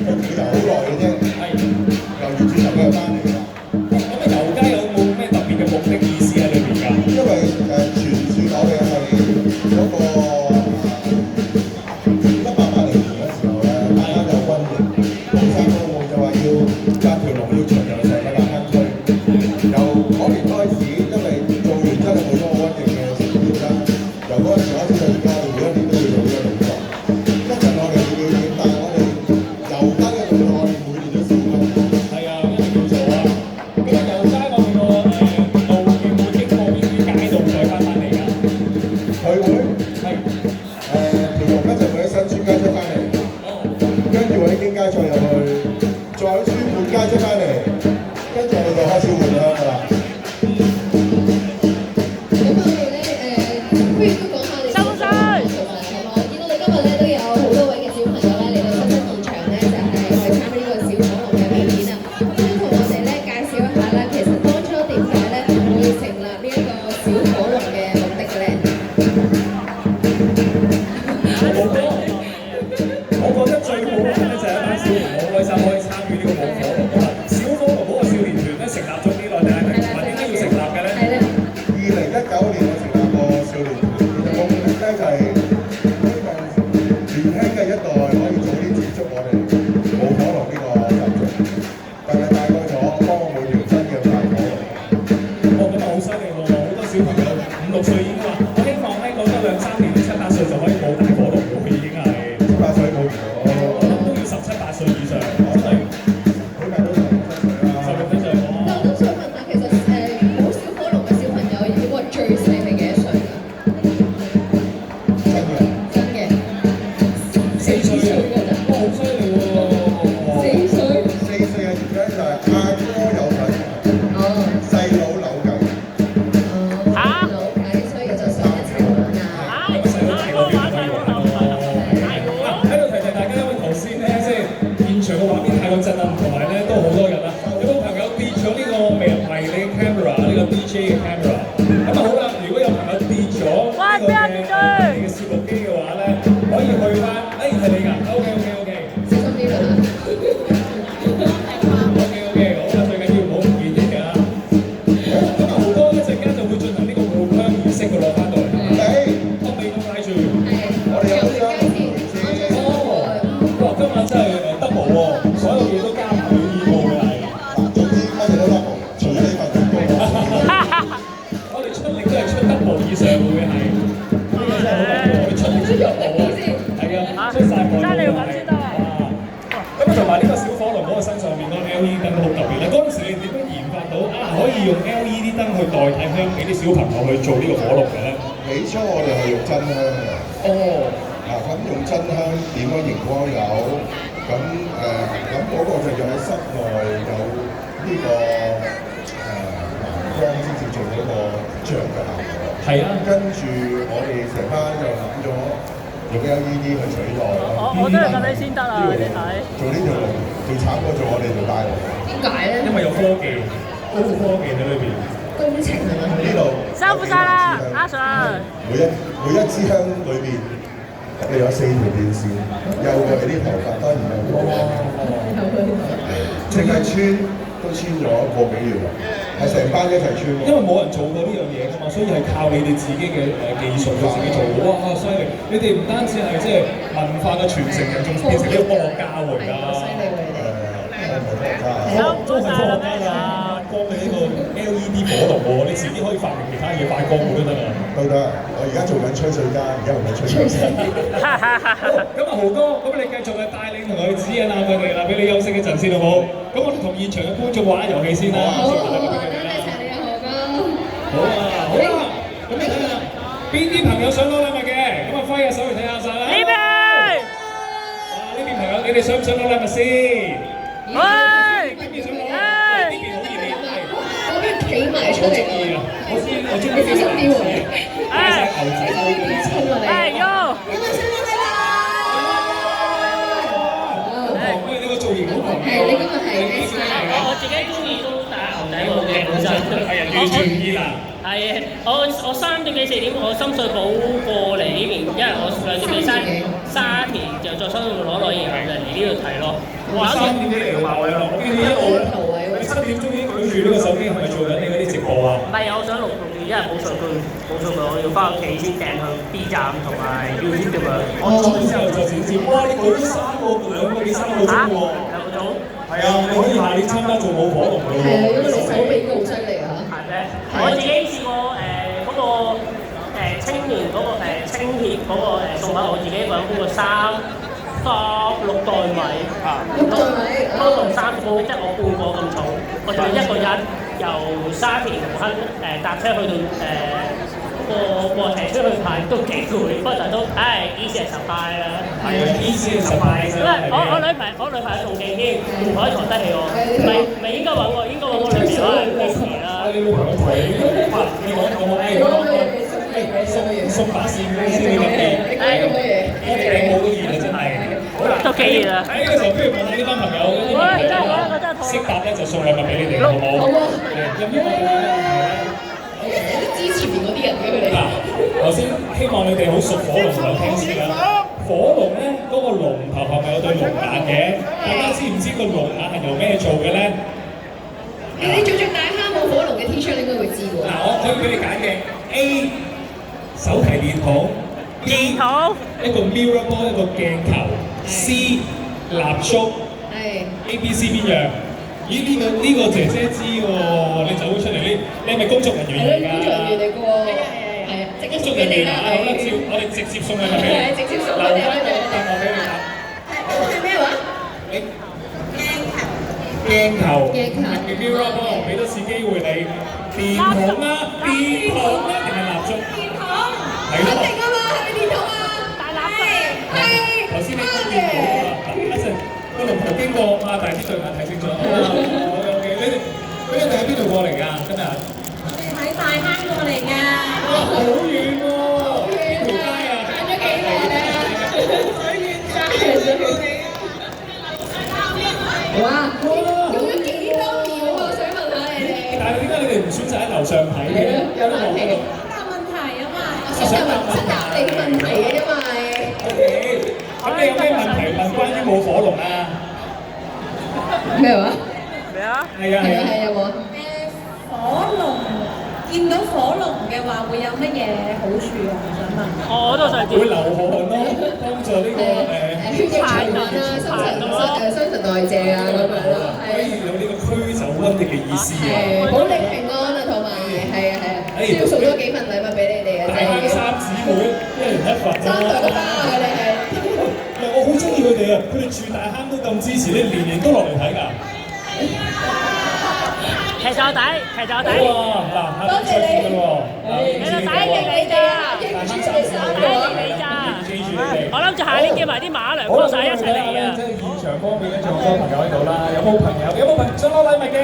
佢唔會遊好耐嘅啫。係，遊完轉頭佢又翻嚟㗎。
咁啊，遊街有冇咩特別嘅目的意思喺裏邊㗎？
因為傳説我哋係嗰個1880年嘅時候咧，大家有瘟疫，黃山公會就話要隔條龍要巡遊成個大坑區，由嗰年開始。
以上會係，呢個真係好難講，你出嚟出入冇啊，係啊，出晒外
真係要
冇
咁先得啊！
咁同埋呢個小火龍嗰個身上面嗰個 LED 燈好特別啦。嗰陣時你點樣研發到可以用 LED 燈去代替香俾啲小朋友去做呢個火龍嘅咧？
起初我哋係用真香嘅。
哦，
咁用真香點咗熒光油，咁嗰個就要喺室內有呢個藍光先至做嗰個着嘅效果。
係啊，
跟住我哋成班就諗咗用 LED 去取代。
我都係咁樣先得啊！你睇。
做呢條龍最慘過做我哋做大龍。
點解咧？
因為有科技，高科技喺裏邊。
工程係咪？
呢度
辛苦晒啦，阿 Sir。
每一支香裏邊，你有4條電線，有嘅啲頭髮當然有。淨係穿都穿咗個幾月啦，係成班一齊穿。
因為冇人做過呢樣嘢㗎嘛，所以係靠你哋自己嘅技術去自己做。哇，犀利！你哋唔單止係即係文化嘅傳承人，仲變成呢個科學家喎而家。
犀利喎你哋。
都係科學家㗎，光嘅呢個 LED 火龍喎，你遲啲可以發明其他嘢發光都得啊。
都得，我而家做緊吹水家，而家同你吹水。
咁啊，豪哥，咁你繼續係帶領同佢指引下佢哋啦，俾你休息一陣先好冇？咁我哋同現場嘅觀眾玩下遊戲先啦。
好，多謝你啊，豪哥。
好啊，好啦，咁你睇下邊啲朋友想攞禮物嘅，咁啊揮下手嚟睇下晒啦。
呢邊。
呢邊朋友，你哋想唔想攞禮物先？
喂！
呢邊想攞？呢邊好熱烈，
嗰邊企埋出嚟
啊！我中意
你小心啲喎。
帶晒牛仔褲嘅
衝啊你！
哎喲！
有冇想攞禮物？
喂，你個造型好狂！
係你今日係咩衫？
我自己中意都打牛仔褲嘅本身。
係人完全唔熱啦。
係我3點幾4點我深水埗過嚟呢邊，因為我2點幾沙田就再深水埗攞嘢，然後就嚟呢度睇咯。
哇！3點幾嚟到埋位啦，我見你一路你7點鐘已經舉住呢個手機，係咪做緊你嗰啲直播啊？
唔係，我想錄住，因為冇數據，我要翻屋企先掟去 B 站同埋 YouTube 咁樣。
我之後就剪接，哇！你舉咗2個幾3個鐘喎。
2個鐘。
係啊，你可以下年參加做舞火龍㗎喎。
係啊，因為你手臂都好犀利啊。
係咩？我自己試過嗰個青年嗰個青協嗰個送品，我自己一個人搬過6袋米。
6袋米。
攞同3個，即係我半個咁重，我仲要一個人由沙田紅磡搭車去到個程出去排都幾攰，不過就都easy 係10派啦。
係啊，easy 10派啫。
我女朋友仲勁添，唔可以抬得起我，唔係應該揾我，應該揾我女朋友啦，easy 啦。
你女朋友抬你，你講送把扇俾先你諗住。我哋冇都熱啊，真係。
都幾熱啊！
喺呢個時候，不如問下呢班朋友，識答咧就送禮物俾你哋，好唔好？好啊。有咩問題咧？
支持邊嗰啲人嘅佢哋。
嗱，頭先希望你哋好熟火龍就聽先啦。火龍咧嗰個龍頭係咪有對龍眼嘅？大家知唔知個龍眼係由咩做嘅咧？
你着大蝦冇火龍嘅 T-shirt 應該會知喎。
嗱，我可以俾你揀嘅 A 手提電筒，B 一個 mirror ball 一個鏡頭 ，C 蠟燭。係。A、B、C 邊樣？咦？呢個姐姐知喎，你走咗出嚟，你係咪工作人員嚟㗎？
工作人員嚟㗎喎。係啊，直接送俾你啦。
好啦，我哋直接送禮物俾你。
係直接送俾你。
答我俾你答。
係咩話？
鏡頭。嘅 mirror ball， 俾多次機會你。電筒啦，定係蠟燭？電筒。係咯。肯定㗎嘛，係咪電筒啊？大蠟燭。係。頭先你講電筒啊，一陣個龍頭經過，擘大啲對眼睇清楚。OK， 你哋喺邊度過嚟㗎？今日？
我哋喺大坑過嚟㗎。
哇，好遠喎！邊條街啊？
行咗幾耐咧？哇！用咗幾多秒啊？我想問下你哋。
但係點解你哋唔選擇喺樓上睇嘅？
有冷氣。
答問題啊嘛。
想答你嘅問題嘅，因為。
OK，咁你有咩問題問關於舞火龍啊？
咩話？
咩啊？
係啊係啊。
有冇？
火龍見到火龍嘅話，會有乜嘢好處啊？我想問。
我都想知。
會流汗咯，幫助呢個
血液循環啊，新陳代謝啊咁樣咯，
可以有呢個驅走瘟疫嘅意思啊。
係保你平安啊，同埋係啊係啊。都要送多幾份禮物俾你哋嘅
大坑三姊妹一人一份
三代都包啊！佢哋係。
唔係我好中意佢哋啊！佢哋住大坑都咁支持，你年年都落嚟睇㗎。
騎咗底，騎咗底。
哇！嗱，下次再見㗎喎。
騎咗底嘅你咋？
大坑三姊妹
你咋？
記住你哋。
我諗住下年叫埋啲馬娘幫晒一齊嚟啊！
即係現場方面咧，仲有好多朋友喺度啦。有冇朋友想攞禮物嘅？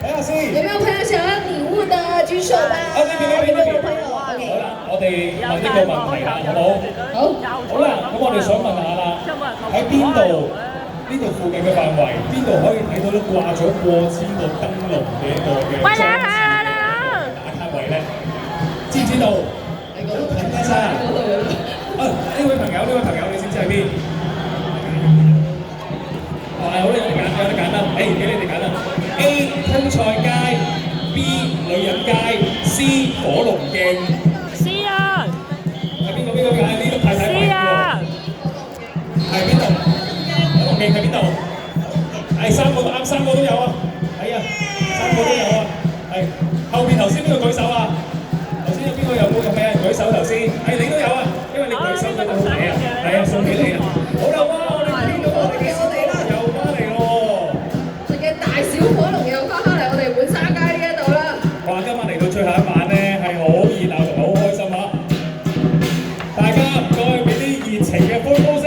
睇下先。
有沒有朋友想要禮物的舉手吧？有沒有朋友？OK。
好啦，我哋問呢個問題啦，好冇？
好。
好啦，咁我哋想問下啦，喺邊度？呢度附近嘅範圍，邊度可以睇到都掛咗過千個燈籠嘅一個嘅裝置打卡位咧？知唔知道？睇咩先？呢位朋友，你知唔知喺邊？好啦，有得揀啦。俾你哋揀啦。A 通菜街 ，B 女人街 ，C 火龍徑。
C 啊！
係邊個揀？呢個太睇
啊！
係邊度？火龍徑喺邊度？係三個都啱，三個都有啊。係啊，三個都有啊。係後邊頭先邊個舉手啊？頭先有邊個有咩人舉手頭先？係你都有啊，因為你舉手舉得好睇啊。係啊，送俾你啊。好啦，哇！我哋見到我哋嘅師弟啦，又翻嚟咯。
我哋嘅大小火龍又翻返嚟我哋滿沙街呢一度啦。
哇！今晚嚟到最後一晚咧，係好熱鬧同埋好開心啊！大家唔該俾啲熱情嘅歡呼聲。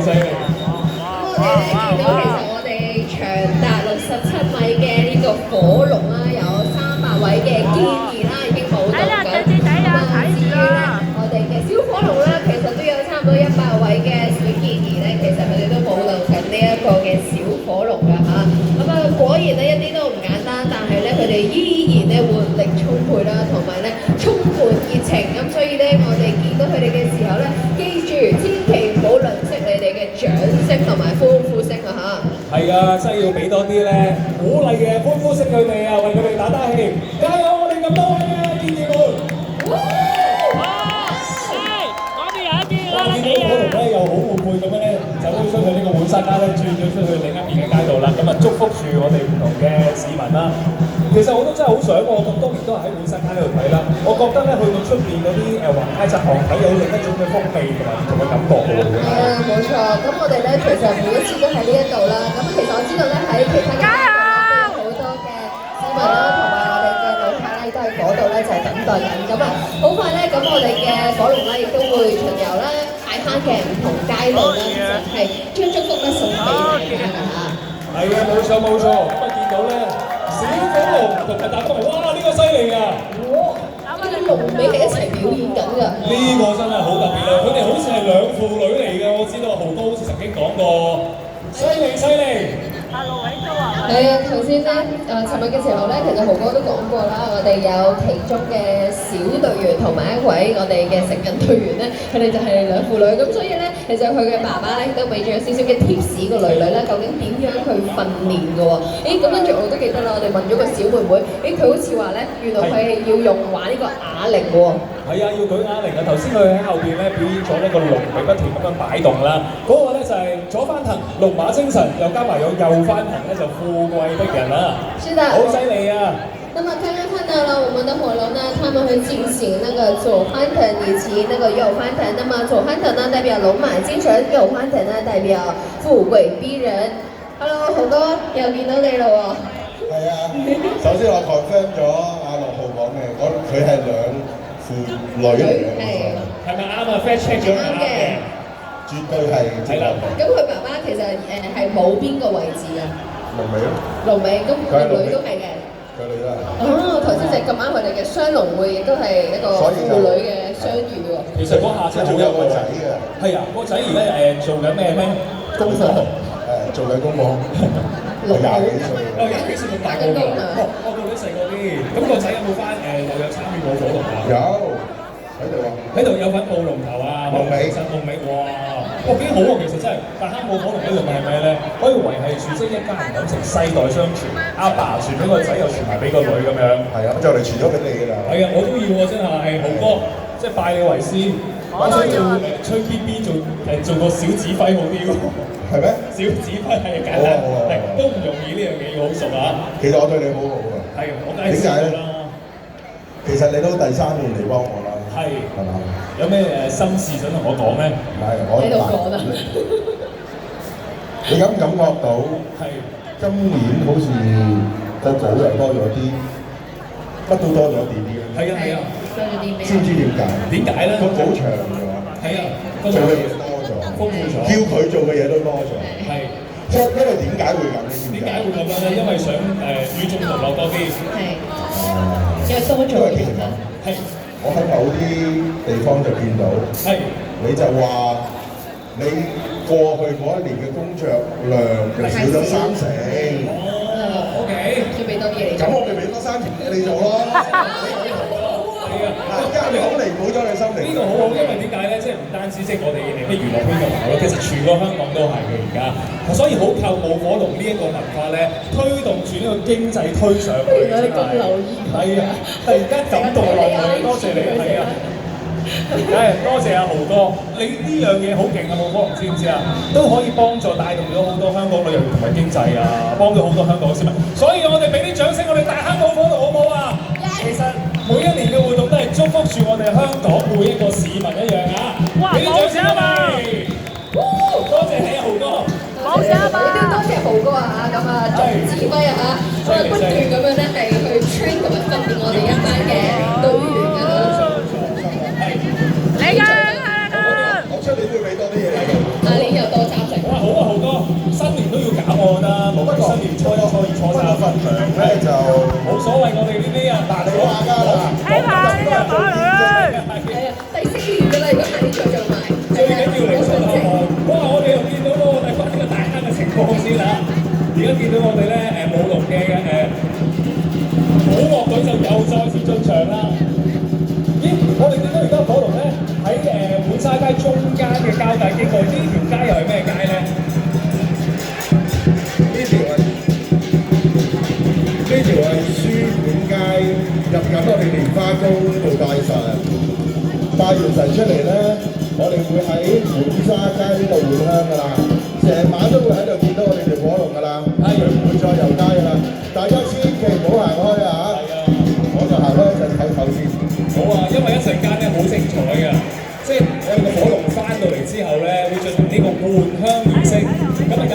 犀利！
咁我哋咧見到其實我哋長達67米嘅呢個火龍啦，有300位嘅建議啦，已經舞動緊。咁啊，至於咧我哋嘅小火龍啦，其實都有差唔多100位嘅小建議咧，其實佢哋都舞動緊呢一個嘅小火龍㗎嚇。咁啊，果然咧一啲都唔簡單，但係咧佢哋依然咧活力充沛啦，同埋咧充滿熱情。咁所以咧，我哋見到佢哋嘅時候咧，記住千祈唔好吝嗇你哋嘅掌聲同埋歡呼聲啊嚇！
係啊，真係要俾多啲咧鼓勵嘅歡呼聲佢哋啊，為佢哋打打氣，加油！我哋咁多位嘅建議們。我見到火龍咧又好活潑咁樣咧，走咗出去呢個滿山街咧，轉咗出去另一邊嘅街道啦。咁啊，祝福住我哋唔同嘅市民啦。其實我都真係好想，我咁多年都係喺滿山街度睇啦。我覺得咧去到出邊嗰啲橫街窄巷睇有另一種嘅風味同埋唔同嘅感覺嘅喎。
係啊，冇錯。咁我哋咧其實每一次都喺呢一度啦。咁其實我知道咧喺其他嘅地方好多嘅市民啦，同埋我哋嘅老客咧都喺嗰度咧就係等待緊。咁啊，好快咧，咁我哋嘅火龍咧亦都會巡遊啦，大坑嘅唔同街道啦，係將祝福咧送俾大家㗎嚇。
係啊，冇錯。咁啊見到咧小火龍同埋大火龍，哇！呢個犀利啊！
呢個龍尾係一齊表演緊㗎。
呢個真係好特別啊！佢哋好似係兩父女嚟嘅，我知道豪哥好似曾經講過，犀利！
係啊，頭先咧尋日嘅時候咧，其實豪哥都講過啦，我哋有其中嘅小隊員同埋一位我哋嘅成人隊員咧，佢哋就係兩父女，咁所以咧，其實佢嘅爸爸咧都俾咗少少嘅貼士個女女咧，究竟點樣去訓練嘅喎？咁跟住我都記得啦，我哋問咗個小妹妹，佢好似話咧，原來佢係要用玩呢個啞鈴喎。
係啊，要舉啞鈴啊！頭先佢喺後邊咧表演咗呢個龍尾不斷咁樣擺動啦，嗰個咧就係左翻騰龍馬精神，又加埋有右翻騰咧就富貴逼人啦，
是的，
好犀利啊！
那麼剛剛看到了我們的火龍呢，他們會進行那個左翻騰以及那個右翻騰。那麼左翻騰呢代表龍馬精神，右翻騰呢代表富貴逼人。Hello，豪哥又見到你啦喎！
係啊，首先我 confirm 咗阿6號講嘅，佢係兩父女嚟嘅，
係咪啱啊 ？Fact check 咗啱嘅，
絕對係正確嘅。
咁佢爸爸其實係冇邊個位置啊？
龍尾咯，
龍尾，咁佢女都係嘅。
佢女都係。
哦，頭先就咁啱佢哋嘅雙龍會亦都係一個父女嘅相遇喎。
其實嗰下真係好有個仔嘅。係啊，個仔而家做緊咩咩？
功課。
做緊功課。廿幾歲。
20幾歲咁大個㗎。我個女細個啲。咁個仔有冇翻又有參與過火龍啊？
有喺度啊，
喺度有份舞龍頭啊，
龍尾
龍尾哇！哇幾好喎，其實真係大坑舞火龍呢度係咩咧？可以維係住即係一家人感情，世代相傳，阿爸傳俾個仔，又傳埋俾個女咁樣。
係啊，就嚟傳咗俾你㗎啦。
係啊，我都要喎，真係豪哥，即係拜你為師。我想要吹 BB 做個小指揮好啲喎。
係咩？
小指揮係簡單，係都唔容易呢樣嘢要好熟啊。
其實我對你好好啊。
係，我梗係知啦。
其實你都第3年嚟幫我啦。
係。
係嘛？
有咩心事想同我講咧？
唔係我
喺度講啊！
你感唔感覺到
係
今年好似個稿又多咗啲，乜都多咗啲啲咧？
係啊係啊，
多咗啲咩？
知唔知點解？
點解咧？
個稿長咗，
係啊，
做嘅嘢多咗，
豐富咗，
叫佢做嘅嘢都多咗。
係。
因為點解會咁？你知唔知
點解會咁樣咧？因為想與眾同樂多啲。
係，因為多咗
因為其實咁，
係
我喺某啲地方就見到，
係
你就話你過去嗰一年嘅工作量就少咗30%。
哦，OK。
要俾多啲嘢你
咁我咪俾多3條嘢你做咯。
係啊，
嗱，家你好彌補咗你心靈。
呢個好好，因為點解咧？即係唔單止即係我哋咩娛樂圈嘅話咯，其實全個香港都係嘅而家，所以好靠舞火龍呢一個文化咧，推動住呢個經濟推上去。
原來你咁留意。
係啊，突然間感動落去，多謝你，係啊。多謝阿豪哥，你呢樣嘢好勁啊！舞火龍知唔知啊？都可以幫助帶動咗好多香港旅遊業同埋經濟啊，幫咗好多香港市民。所以我哋俾啲掌聲，我哋大坑舞火龍好唔好啊？其實每一年嘅活動都係祝福住我哋香港每一個市民一樣啊！俾啲掌聲啊！多謝你啊，豪哥。
多謝啊嘛！都多謝豪哥啊咁啊，總指揮啊嚇，咁啊不斷咁樣咧係去 train 同埋訓練我哋一班嘅隊員啊。
我出年都要俾多啲嘢你。
下年又多30%。
哇，好啊，豪哥，新年都要搞我覺得，無論新年初1、初2、初3
份糧咧就
冇所謂，我哋呢啲啊，嗱你話㗎啦，
係啊，第4年㗎啦，如果下年再做埋。
最緊要嚟數啦！哇，我哋又見到喎，我哋關呢個大坑嘅情況先啦。而家見到我哋咧舞龍嘅舞樂隊就又再次進場啦。咦，我哋見到而家火龍咧喺滿沙街中間嘅交界經過，呢條街又係咩街咧？
呢條係書本街，入緊我哋蓮花宮度拜神。拜完神出嚟咧，我哋會喺滿沙街呢度換香㗎啦，成晚都會喺度見到我哋條火龍㗎啦，係唔會再遊街㗎啦。大家千祈唔好行開啊！係啊，我就行開一陣唞唞先。
好啊，因為一陣間咧好精彩㗎，即係我哋個火龍翻到嚟之後咧，會進行呢個換香儀式。咁啊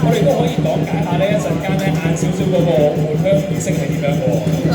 我哋都可以講解下呢一陣間咧晏少少嗰個換香儀式係點樣喎？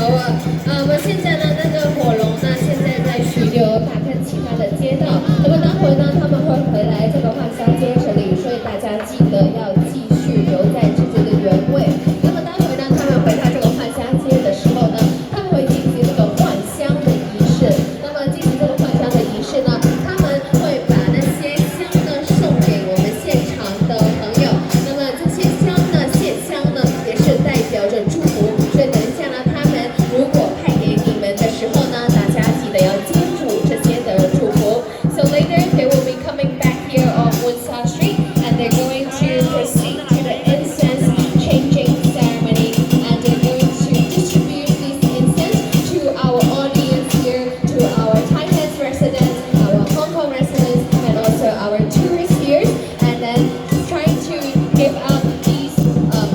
好啊，我們現在呢那個火龍呢，現在在巡遊大坑其他的街道，那麼待會呢他們會回來這個換香街這裡，所以大家記得要繼續留在自己的原位。那麼待會呢他們回到這個換香街的時候呢，他們會進行這個換香的儀式。那麼進行這個換香的儀式呢，他們會把那些香呢送給我們現場的朋友。那麼這些香呢，線香呢，也是代表着祝福。所以等一下呢，他們如果派給你們的時候呢，大家記得要接住這些的祝福。So later they will be coming back here on Woodstock Street, and they're going to proceed to the incense changing ceremony, and they're going to distribute this incense to our audience here, to our Thailand residents, our Hong Kong residents, and also our tourists here, and then trying to give out these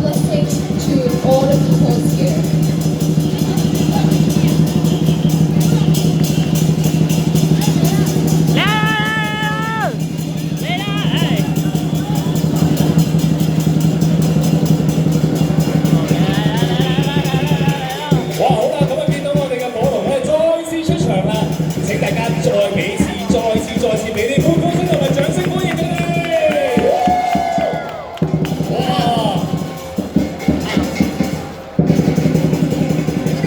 blessings to all the people here.
哇，好啦，咁啊見到我哋嘅火龍咧再次出場啦！請大家再幾次、再次俾啲歡呼聲同埋掌聲歡迎佢哋！哇！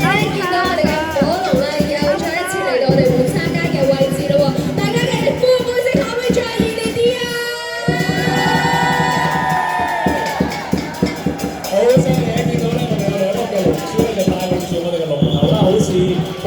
大家見到我哋嘅火龍咧，又再一次嚟到我哋滿沙街嘅位置咯喎！大家嘅歡呼聲可唔可以再熱烈啲啊？
好犀利！見到咧，我哋有2粒嘅龍珠咧，就帶領住我哋嘅龍頭啦，好似火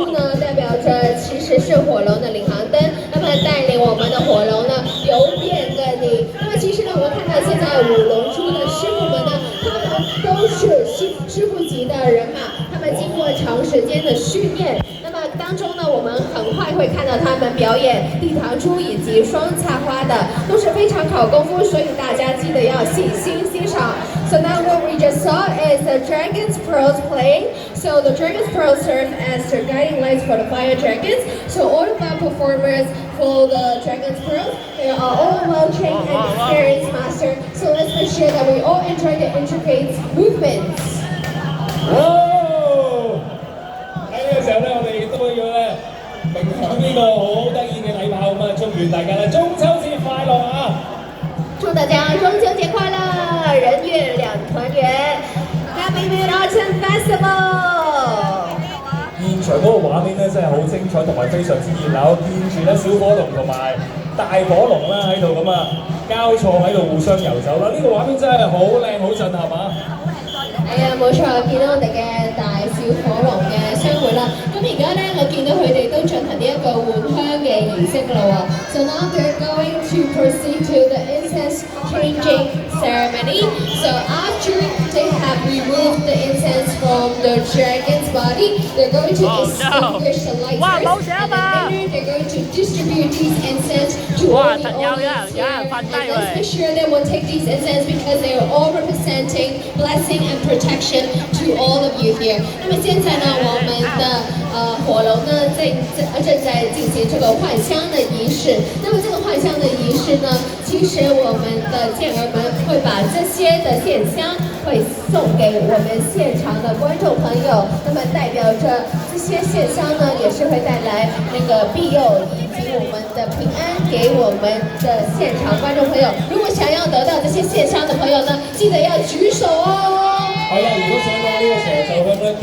猪呢，代表着其实是火龙的领航灯，那么带领我们的火龙呢游遍各地。那么其实呢，我们看到现在舞龙珠的师傅们呢，他们都是师傅级的人马，他们经过长时间的训练。那么当中呢，我们很快会看到他们表演地堂珠以及双插花的，都是非常考功夫，所以大家记得要细心欣赏。So now what we just saw is the Dragon's Pearls playing. So the Dragon's Pearls serve as their guiding lights for the fire dragons. So all of our performers for the Dragon's Pearls, they are all well trained and experienced masters. So let's make sure that we all enjoy the intricate movements.
哇！喺呢個時候咧，我哋都要咧鳴響呢個好得意嘅禮炮咁啊！祝願大家咧中秋節快樂啊！
祝大家中秋節快樂，人月兩團圓 ，Happy Mid-Autumn Festival！
現場嗰個畫面咧真係好精彩同埋非常之熱鬧，見住咧小火龍同埋大火龍啦喺度咁啊交錯喺度互相遊走啦，呢、個畫面真係好靚好震撼啊！
係啊，冇錯，見到我哋嘅大小火龍嘅相會啦。咁而家咧，我見到佢哋都進行呢一個換香嘅儀式㗎啦喎。So now they're going to proceed to the incense changing ceremony. So after they have removed the incense from the dragon's body, they're going to extinguish the light first, and then later they're going to distribute these incense to all the audience here. And let's make sure that we'll take these incense because they are all representing blessing and protection to all of you here. 那么现在呢，我们的火龙呢正在进行这个换香的仪式。那么这个换香的仪式呢，其实我们的健儿们会把这些的线香会送给我们现场的观众朋友。那么代表着这些线香呢，也是会带来那个庇佑以及我们的平安给我们的现场观众朋友。如果想要得到这些线香的朋友呢，記得要舉手哦。
係啦，如果想攞呢個蛇獸香咧，記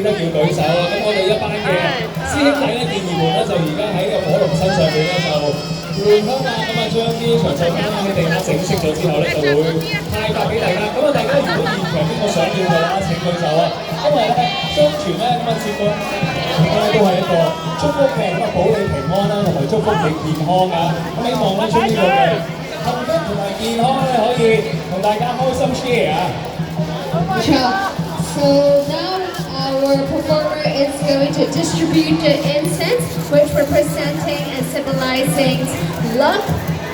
得要舉手啊！咁我哋一班嘅師兄弟咧、健兒們咧，就而家喺個火龍身上邊咧就換香啊！咁啊，將啲長壽香喺地下整熄咗之後咧，就會派發俾大家。咁啊，大家如果現場邊個想要嘅話，請舉手啊！因為咧，相傳咧咁啊，節目都係一個祝福嘅，咁啊，保你平安啦，同埋祝福你健康啊！咁希望咧，將呢個嘅幸福同埋健康咧，可以同大家開心 share 啊！So
now our performer is going to distribute the incense, which representing and symbolizing luck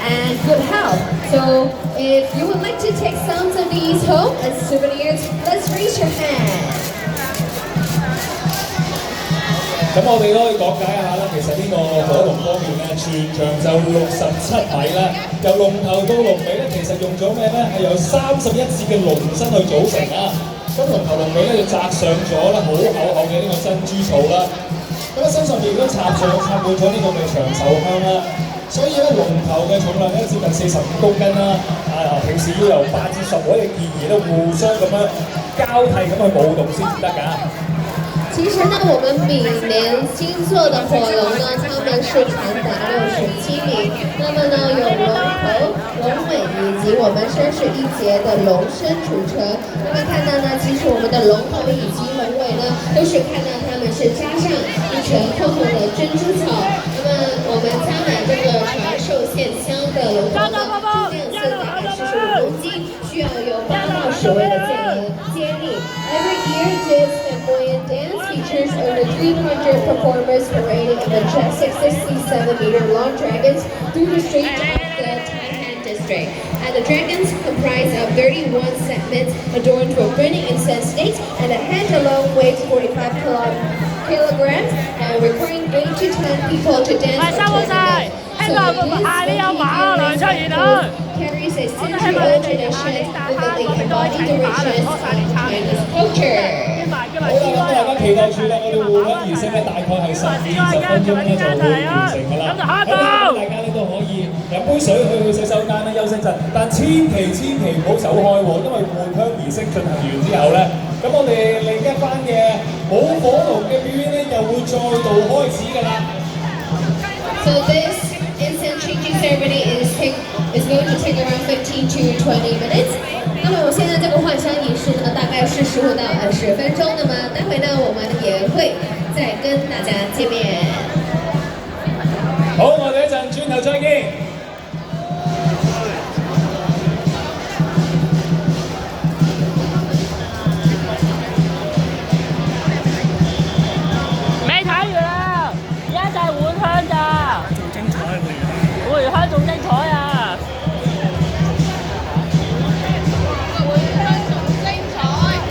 and good health. So if you would like to take some of these home as souvenirs, let's raise your hand.
咁我哋都可以講解一下啦，其實呢個火龍方面咧，全長就67米啦，由龍頭到龍尾咧，其實用咗咩咧？係由31節嘅龍身去組成啊。咁龍頭龍尾咧就紮上咗啦，好厚厚嘅呢個珍珠草啦。咁啊身上面都插滿咗呢個嘅長壽香啦。所以咧龍頭嘅重量咧接近45公斤啦。啊，平時要由8至10位嘅健兒咧互相咁樣交替咁去舞動先至得㗎。
其實呢，我們每年星座的火龍呢，他們是長達67米。那麼呢，有龍頭、龍尾以及我們身世一節的龍身組成。那麼看到呢，其實我們的龍頭以及龍尾呢，都是看到它們是加上一層厚厚的珍珠草。那麼我們加滿這個傳授線香的龍頭呢，重量是大概45公斤，需要有8到10位的健兒接力。Every year, this flamboyant dance features over 300 performers parading a majestic 67-meter-long dragons through the streets of the Taihan district. And the dragons comprise of 31 segments adorned with burning incense sticks, and the head alone weighs 45 kilograms, and requiring 8 to 10 people to dance until the night. So this carries a century-old tradition vividly embodying the richness of Chinese culture.
好啦，咁大家期待住啦，我哋換香儀式咧，大概係10至20分鐘咧就會完成㗎啦。喺度大家咧都可以飲杯水去洗手間咧休息陣，但千祈唔好走開喎，因為換香儀式進行完之後咧，咁我哋另一班嘅舞火龍嘅表演咧又會再度開始㗎啦。
So this incense changing ceremony is going to take around 15 to 20 minutes. 那么现在这个换衫仪式呢，大概是15到20分钟。那么待会呢，我们也会再跟大家见面。
好，我哋一陣轉頭再見。